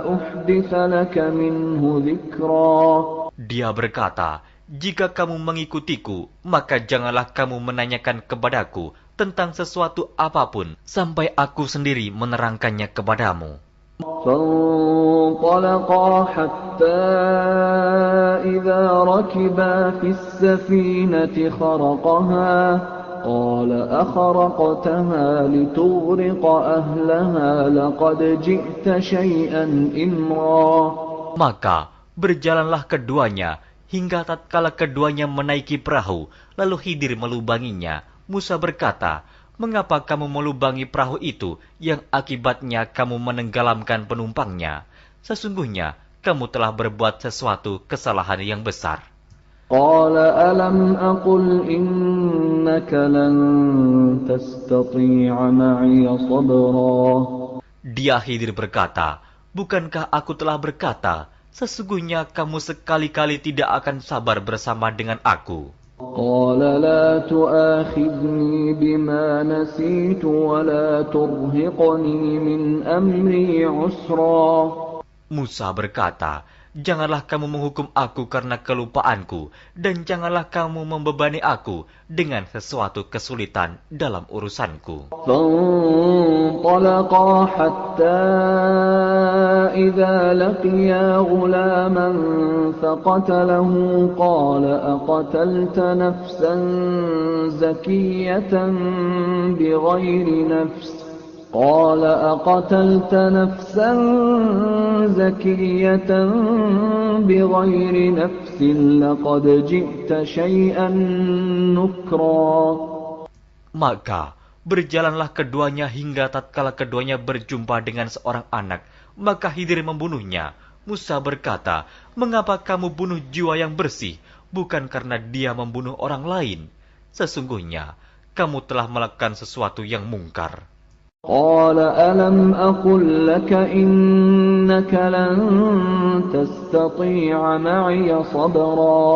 أحدث لك منه ذكرا. Dia berkata, "Jika kamu mengikutiku, maka janganlah kamu menanyakan kepadaku tentang sesuatu apapun sampai aku sendiri menerangkannya kepadamu." فانطلقا حتى إذا ركبا في السفينة خرقها قال أخرقتها لتغرق أهلها لقد جئت شيئا إمرا. Maka berjalanlah keduanya hingga tatkala keduanya menaiki perahu, lalu Khidir melubanginya. Musa berkata, "Mengapa kamu melubangi perahu itu yang akibatnya kamu menenggelamkan penumpangnya? Sesungguhnya kamu telah berbuat sesuatu kesalahan yang besar." قال ألم أقل إنك لن تستطيع معي صبرا. Dia Khidir berkata, "Bukankah aku telah berkata, sesungguhnya kamu sekali-kali tidak akan sabar bersama dengan aku?" قال لا تؤاخذني بما نسيت ولا ترهقني من أمري عسرا. Musa berkata, janganlah kamu menghukum aku karena kelupaanku, dan janganlah kamu membebani aku dengan sesuatu kesulitan dalam urusanku. فانطلقا حتى إذا لقيا غلاما فقتله قال أقتلت نفسا زكية بغير نفس لقد جئت شيئا نكرا. Maka berjalanlah keduanya hingga tatkala keduanya berjumpa dengan seorang anak, maka Khidir membunuhnya. Musa berkata, "Mengapa kamu bunuh jiwa yang bersih, bukan karena dia membunuh orang lain? Sesungguhnya kamu telah melakukan sesuatu yang mungkar." قال ألم أقل لك إنك لن تستطيع معي صبرا.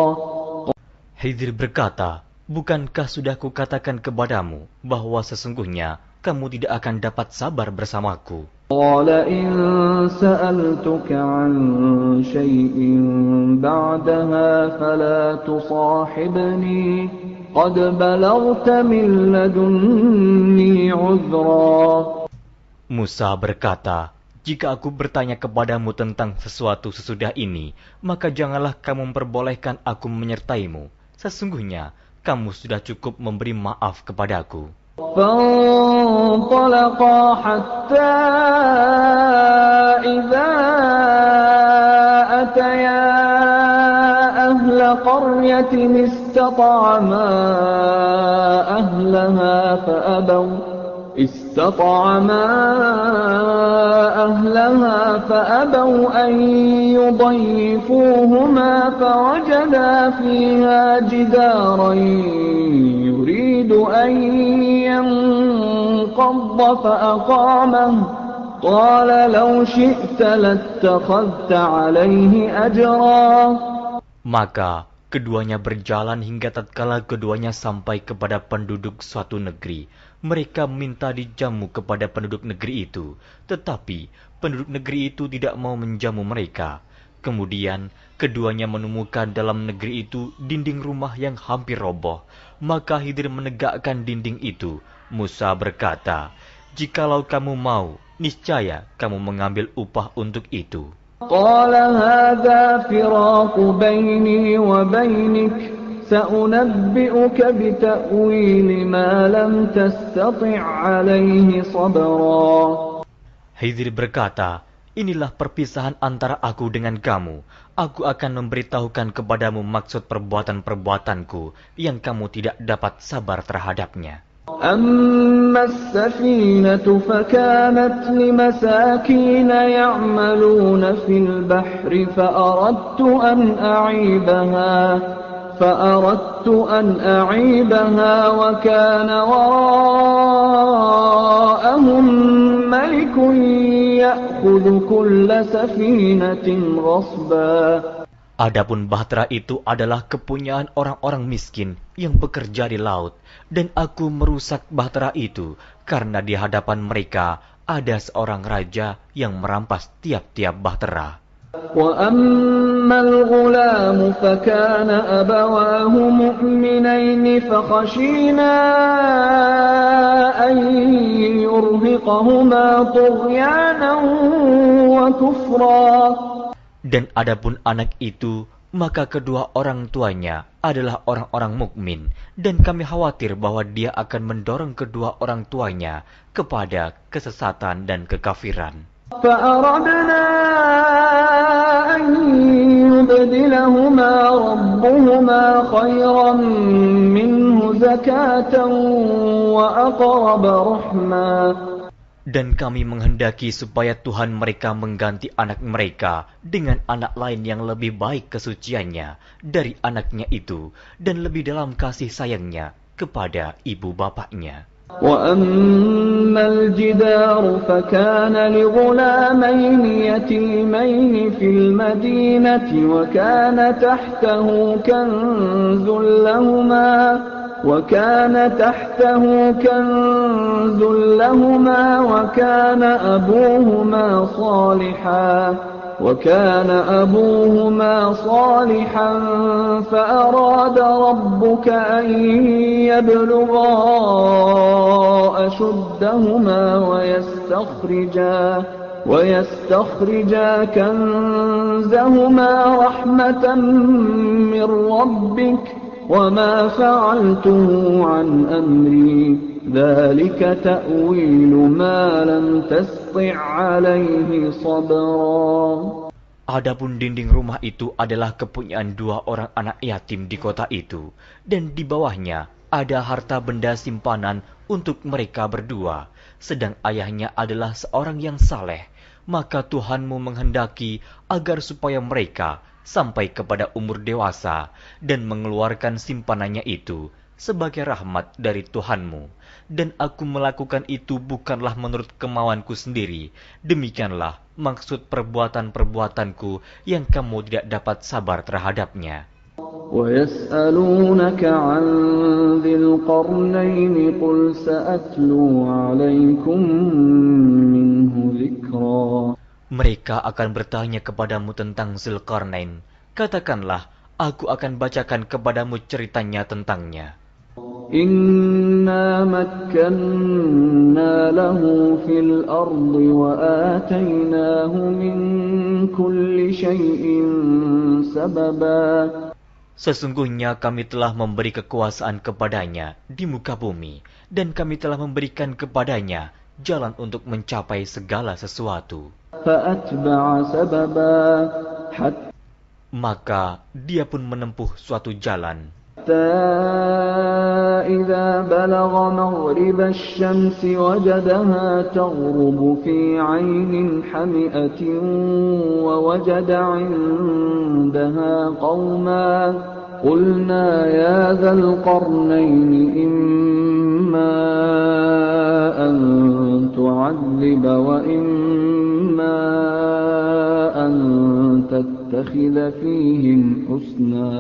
Khidir berkata, "Bukankah sudah kukatakan kepadamu bahwa sesungguhnya kamu tidak akan dapat sabar bersamaku?" قال إن سألتك عن شيء بعدها فلا تصاحبني قد بلغت من لدني عذرا. Musa berkata, "Jika aku bertanya kepadamu tentang sesuatu sesudah ini, maka janganlah kamu memperbolehkan aku menyertaimu. Sesungguhnya kamu sudah cukup memberi maaf kepadaku." فانطلقا حتى إذا أتيا أهل قرية استطعما أهلها فأبوا أن يضيفوهما فوجدا فيها جدارا يريد أن ينقض فأقامه قال لو شئت لاتخذت عليه أجرا. Maka keduanya berjalan hingga tatkala keduanya sampai kepada penduduk suatu negeri. Mereka minta dijamu kepada penduduk negeri itu, tetapi penduduk negeri itu tidak mau menjamu mereka. Kemudian keduanya menemukan dalam negeri itu dinding rumah yang hampir roboh. Maka Khidir menegakkan dinding itu. Musa berkata, "Jikalau kamu mau, niscaya kamu mengambil upah untuk itu." قال هذا فراق بيني وبينك سأنبئك بتأويل ما لم تستطع عليه صبرا. Khidir berkata, "Inilah perpisahan antara aku dengan kamu. Aku akan memberitahukan kepadamu maksud perbuatan-perbuatanku yang kamu tidak dapat sabar terhadapnya." أما السفينة فكانت لمساكين يعملون في البحر فأردت أن أعيبها وكان وراءهم ملك يأخذ كل سفينة غصبا. Adapun bahtera itu adalah kepunyaan orang-orang miskin yang bekerja di laut, dan aku merusak bahtera itu karena di hadapan mereka ada seorang raja yang merampas tiap-tiap bahtera. وَأَمَّا الْغُلَامُ فَكَانَ أَبَوَاهُ مُؤْمِنَيْنِ فَخَشِينَا أَن يُرْهِقَهُمَا طُغْيَانًا وَكُفْرًا. Dan adapun anak itu, maka kedua orang tuanya adalah orang-orang mukmin, dan kami khawatir bahwa dia akan mendorong kedua orang tuanya kepada kesesatan dan kekafiran. فَأَرَدْنَا أَن يُبْدِلَهُمَا رَبُّهُمَا خَيْرًا مِّنْهُ زَكَاةً وَأَقْرَبَ رَحْمًا. Dan kami menghendaki supaya Tuhan mereka mengganti anak mereka dengan anak lain yang lebih baik kesuciannya dari anaknya itu, dan lebih dalam kasih sayangnya kepada ibu bapaknya. وَأَمَّا الْجِدَارُ فَكَانَ لِغُلَامَيْنِ يَتِيمَيْنِ فِي الْمَدِينَةِ وَكَانَ تَحْتَهُ كنز لهما وكان أبوهما صالحا وكان أبوهما صالحا فأراد ربك أن يبلغا أشدهما ويستخرجا كنزهما رحمة من ربك وما فعلته عن أمري ذلك تأويل ما لم تسطع عليه صبرا. Adapun dinding rumah itu adalah kepunyaan 2 orang anak yatim di kota itu, dan di bawahnya ada harta benda simpanan untuk mereka berdua, sedang ayahnya adalah seorang yang saleh. Maka Tuhanmu menghendaki agar supaya mereka sampai kepada umur dewasa dan mengeluarkan simpanannya itu sebagai rahmat dari Tuhanmu. Dan aku melakukan itu bukanlah menurut kemauanku sendiri. Demikianlah maksud perbuatan-perbuatanku yang kamu tidak dapat sabar terhadapnya. وَيَسْأَلُونَكَ عَنْ ذِي الْقَرْنَيْنِ قُلْ سَأَتْلُو عَلَيْكُمْ مِنْهُ ذِكْرًا. Mereka akan bertanya kepadamu tentang Zulkarnain. Katakanlah, aku akan bacakan kepadamu ceritanya tentangnya. إِنَّا مَكَّنَّا لَهُ فِي الْأَرْضِ وَآتَيْنَاهُ مِنْ كُلِّ شَيْءٍ سَبَبًا. Sesungguhnya kami telah memberi kekuasaan kepadanya di muka bumi, dan kami telah memberikan kepadanya jalan untuk mencapai segala sesuatu. فَأَتْبَعَ سَبَبًا Maka dia pun menempuh suatu jalan. حتى إذا بلغ مغرب الشمس وجدها تغرب في عين حمئة ووجد عندها قوما قلنا يا ذا القرنين إما أن تعذب وإما أن تتخذ فيهم حسنا.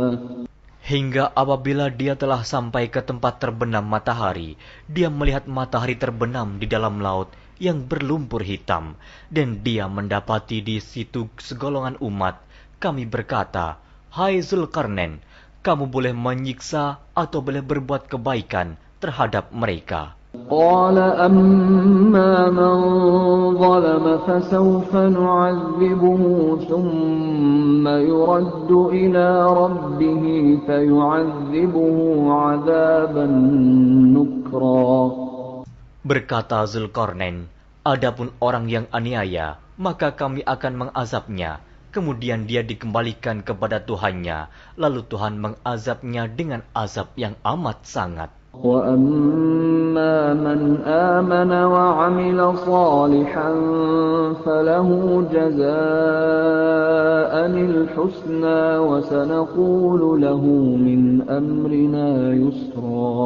Hingga apabila dia telah sampai ke tempat terbenam matahari, dia melihat matahari terbenam di dalam laut yang berlumpur hitam, dan dia mendapati di situ segolongan umat. Kami berkata, "Hai Zulkarnain, kamu boleh menyiksa atau boleh berbuat kebaikan terhadap mereka." قال أما من ظلم فسوف نعذبه ثم يرد إلى ربه فيعذبه عذابا نكرا. Berkata Zulkarnain, adapun orang yang aniaya, maka kami akan mengazabnya. Kemudian dia dikembalikan kepada Tuhannya, lalu Tuhan mengazabnya dengan azab yang amat sangat. وَأَمَّا مَنْ آمَنَ وَعَمِلَ صَالِحًا فَلَهُ جَزَاءً الْحُسْنَى وَسَنَقُولُ لَهُ مِنْ أَمْرِنَا يُسْرًا.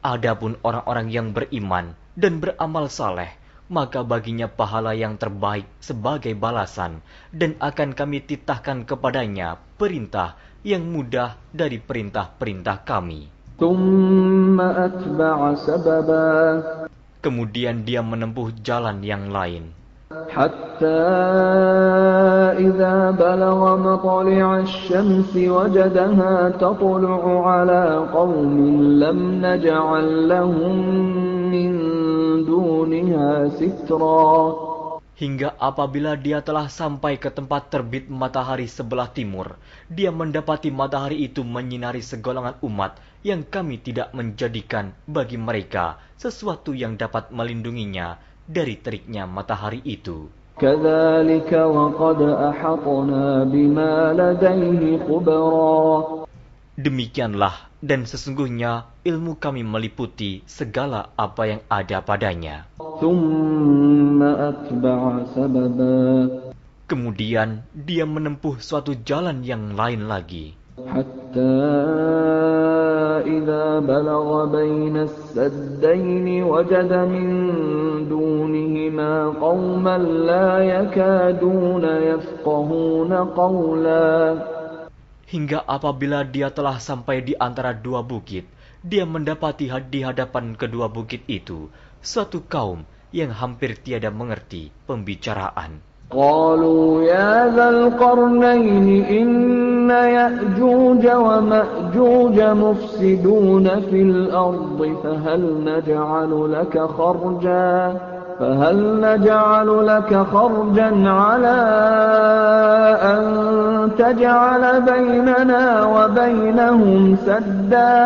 Adapun orang-orang yang beriman dan beramal saleh, maka baginya pahala yang terbaik sebagai balasan, dan akan kami titahkan kepadanya perintah yang mudah dari perintah-perintah kami. ثُمَّ أَتْبَعَ سَبَبًا. Kemudian dia menempuh jalan yang lain. حَتَّى إِذَا بَلَغَ مَطْلِعَ الشَّمْسِ وَجَدَهَا تَطْلُعُ عَلَى قَوْمٍ لَمْ نَجْعَلْ لَهُم مِّن دُونِهَا سِتْرًا. Hingga apabila dia telah sampai ke tempat terbit matahari sebelah timur, dia mendapati matahari itu menyinari segolongan umat yang kami tidak menjadikan bagi mereka sesuatu yang dapat melindunginya dari teriknya matahari itu. كَذَلِكَ وَقَدْ أَحَطْنَا بِمَا لَدَيْهِ خُبْرًا. Demikianlah, dan sesungguhnya ilmu kami meliputi segala apa yang ada padanya. ثُمَّ أَتْبَعَ سَبَبًا. Kemudian dia menempuh suatu jalan yang lain lagi. حَتَّى إِذَا بَلَغَ بَيْنَ السَّدَّيْنِ وَجَدَ مِن دُونِهِمَا قَوْمًا لَّا يَكَادُونَ يَفْقَهُونَ قَوْلًا. Hingga apabila dia telah sampai di antara dua bukit, dia mendapati di hadapan kedua bukit itu suatu kaum yang hampir tiada mengerti pembicaraan. قالوا يا ذا القرنين إن يأجوج ومأجوج مفسدون في الأرض فهل نجعل لك خرجا على أن تجعل بيننا وبينهم سدا.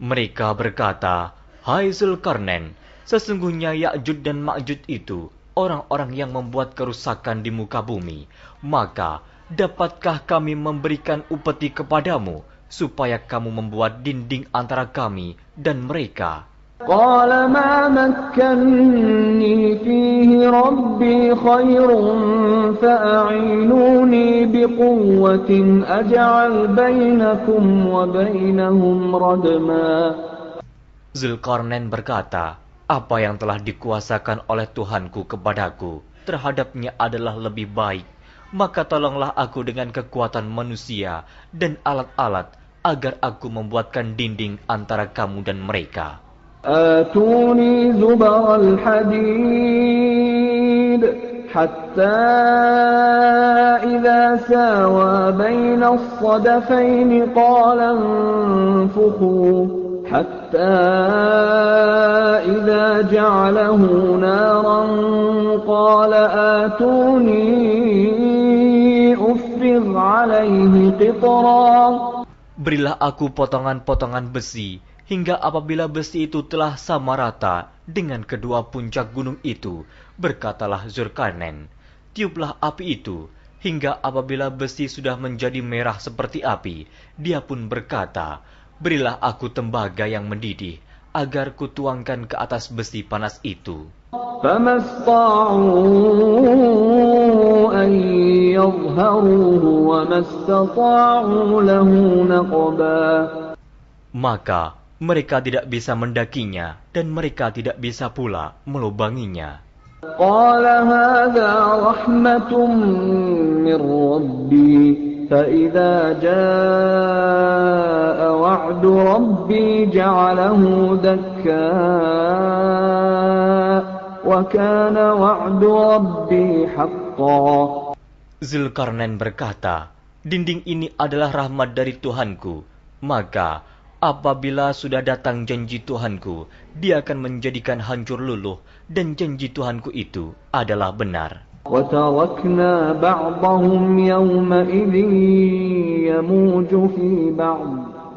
Mereka berkata, "Hai Zulkarnain, sesungguhnya Ya'juj dan Ma'juj itu orang-orang yang membuat kerusakan di muka bumi. Maka, dapatkah kami memberikan upeti kepadamu, supaya kamu membuat dinding antara kami dan mereka?" قال ما مكني فيه ربي خير فأعينوني بقوة أجعل بينكم وبينهم ردما. Zulkarnain berkata, "Apa yang telah dikuasakan oleh Tuhanku kepadaku terhadapnya adalah lebih baik. Maka tolonglah aku dengan kekuatan manusia dan alat-alat agar aku membuatkan dinding antara kamu dan mereka." آتوني زبر الحديد حتى إذا ساوى بين الصدفين قال انفخوا حتى إذا جعله نارا قال آتوني أفرغ عليه قطرا. Berilah aku potongan-potongan besi, hingga apabila besi itu telah sama rata dengan kedua puncak gunung itu, berkatalah Zulkarnain, "Tiuplah api itu," hingga apabila besi sudah menjadi merah seperti api, dia pun berkata, "Berilah aku tembaga yang mendidih, agar kutuangkan ke atas besi panas itu." فما استطاعوا أن يظهروه وما استطاعوا له نقبا. Maka mereka tidak bisa mendakinya, dan mereka tidak bisa pula melubanginya. قال هذا رحمة من ربي فإذا جاء وعد ربي جعله دكا وكان وعد ربي حقا. Zulkarnain berkata, "Dinding ini adalah rahmat dari Tuhanku, maka apabila sudah datang janji Tuhanku, dia akan menjadikan hancur luluh, dan janji Tuhanku itu adalah benar." وَتَرَكْنَا بَعْضَهُمْ يَوْمَئِذٍ يَمُوجُ فِي بَعْضٍ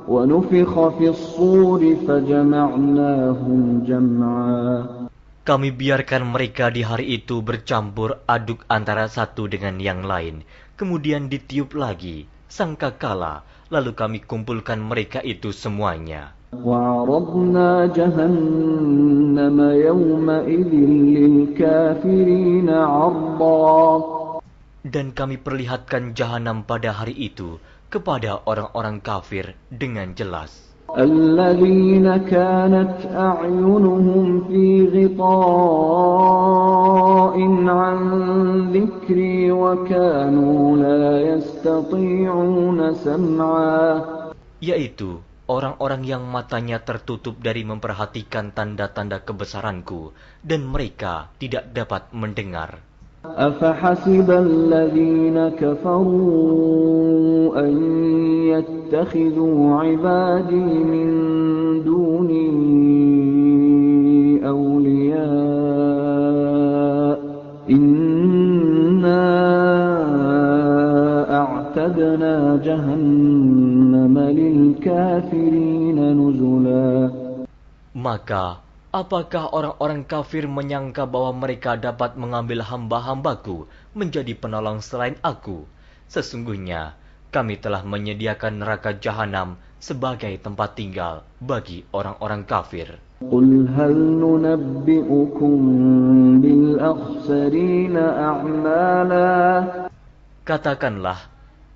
وَنُفِخَ فِي الصُّورِ فَجَمَعْنَاهُمْ جَمْعًا. Kami biarkan mereka di hari itu bercampur aduk antara satu dengan yang lain, kemudian ditiup lagi sangkakala, lalu kami kumpulkan mereka itu semuanya. وَعَرَضْنَا جَهَنَّمَ يَوْمَئِذٍ لِلْكَافِرِينَ عَرْضًا. Dan kami perlihatkan jahanam pada hari itu kepada orang-orang kafir dengan jelas. الَّذِينَ كَانَتْ أَعْيُنُهُمْ فِي غِطَاءٍ عَنْ ذِكْرِي وَكَانُوا لَا يَسْتَطِيعُونَ سَمْعًا. Yaitu orang-orang yang matanya tertutup dari memperhatikan tanda-tanda kebesaranku, dan mereka tidak dapat mendengar. أَفَحَسِبَ الَّذِينَ كَفَرُوا أَن يَتَّخِذُوا عِبَادِي مِن دُونِي أَوْلِيَاءَ إِنَّا أَعْتَدْنَا جَهَنَّمَ لِلْكَافِرِينَ نُزُلًا. Maka apakah orang-orang kafir menyangka bahwa mereka dapat mengambil hamba-hambaku menjadi penolong selain aku? Sesungguhnya kami telah menyediakan neraka jahanam sebagai tempat tinggal bagi orang-orang kafir. Qul hal nunabbi'ukum bil akhsarina a'mala. Katakanlah,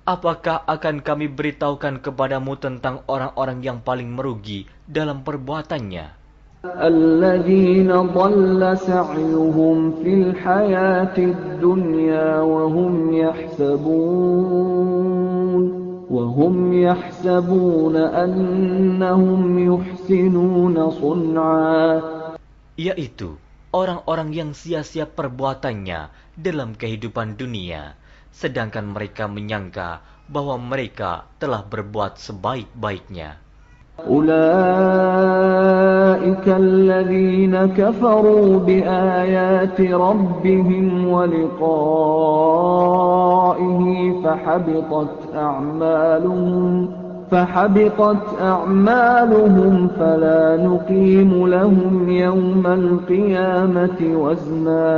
apakah akan kami beritahukan kepadamu tentang orang-orang yang paling merugi dalam perbuatannya? الذين ضل سعيهم في الحياة الدنيا وهم يحسبون أنهم يحسنون صنعا. Yaitu orang-orang yang sia-sia perbuatannya dalam kehidupan dunia, sedangkan mereka menyangka bahwa mereka telah berbuat sebaik-baiknya. أولئك الذين كفروا بآيات ربهم ولقائه فحبطت أعمالهم فلا نقيم لهم يوم القيامة وزنا.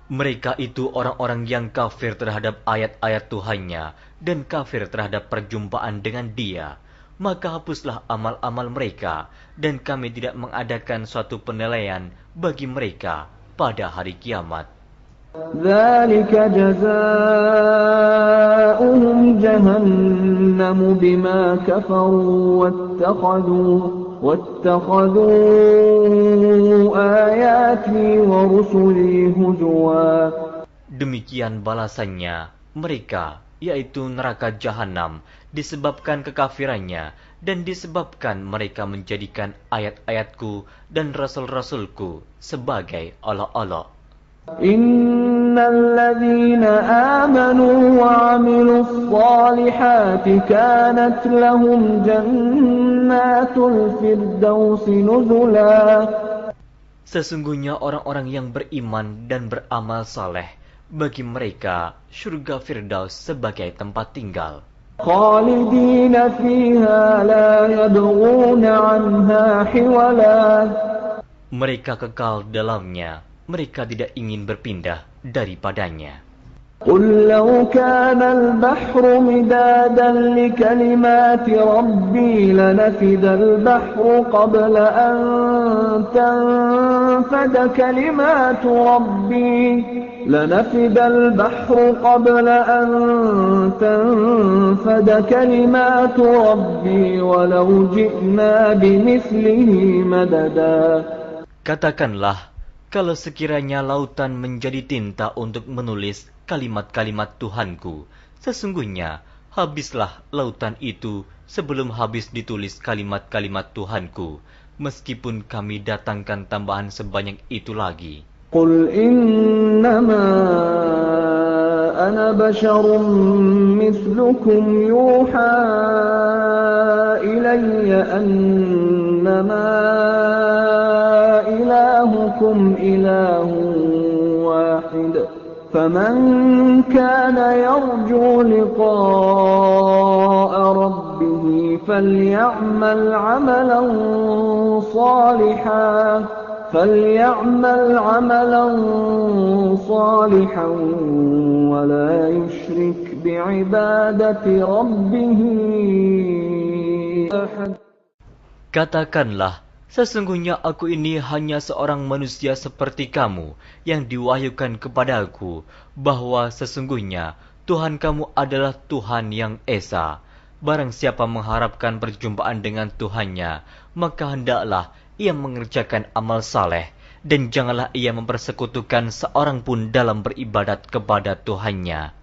Mereka itu orang-orang yang kafir terhadap ayat-ayat Tuhannya dan kafir terhadap perjumpaan dengan Dia. Maka hapuslah amal-amal mereka, dan kami tidak mengadakan suatu penilaian bagi mereka pada hari kiamat. ذلك جزاؤهم جهنم بما كفروا واتخذوا آياتي ورسلي هزوا. Demikian balasannya mereka, yaitu neraka jahanam, disebabkan kekafirannya dan disebabkan mereka menjadikan ayat-ayatku dan rasul-rasulku sebagai olok-olok. Innal ladzina amanu wa 'amilus shalihati kanat lahum jannatul firdausi nuzula. Sesungguhnya orang-orang yang beriman dan beramal saleh, bagi mereka surga Firdaus sebagai tempat tinggal. Khalidina fiha la yabghuna 'anha hiwala. Mereka kekal dalamnya, mereka tidak ingin berpindah daripadanya. قل لو كان البحر مدادا لكلمات ربي لنفد البحر قبل أن تنفد كلمات ربي ولو جئنا بمثله مددا. Katakanlah, kalau sekiranya lautan menjadi tinta untuk menulis kalimat-kalimat Tuhanku, sesungguhnya habislah lautan itu sebelum habis ditulis kalimat-kalimat Tuhanku, meskipun kami datangkan tambahan sebanyak itu lagi. Qul innama ana basyarum mithlukum yuha ilayya annama ilahukum ilahun wahid. فمن كان يرجو لقاء ربه فليعمل عملا صالحا ولا يشرك بعبادة ربه أحد. Katakanlah, sesungguhnya aku ini hanya seorang manusia seperti kamu yang diwahyukan kepadaku bahwa sesungguhnya Tuhan kamu adalah Tuhan yang Esa. Barang siapa mengharapkan perjumpaan dengan Tuhannya, maka hendaklah ia mengerjakan amal saleh dan janganlah ia mempersekutukan seorang pun dalam beribadat kepada Tuhannya.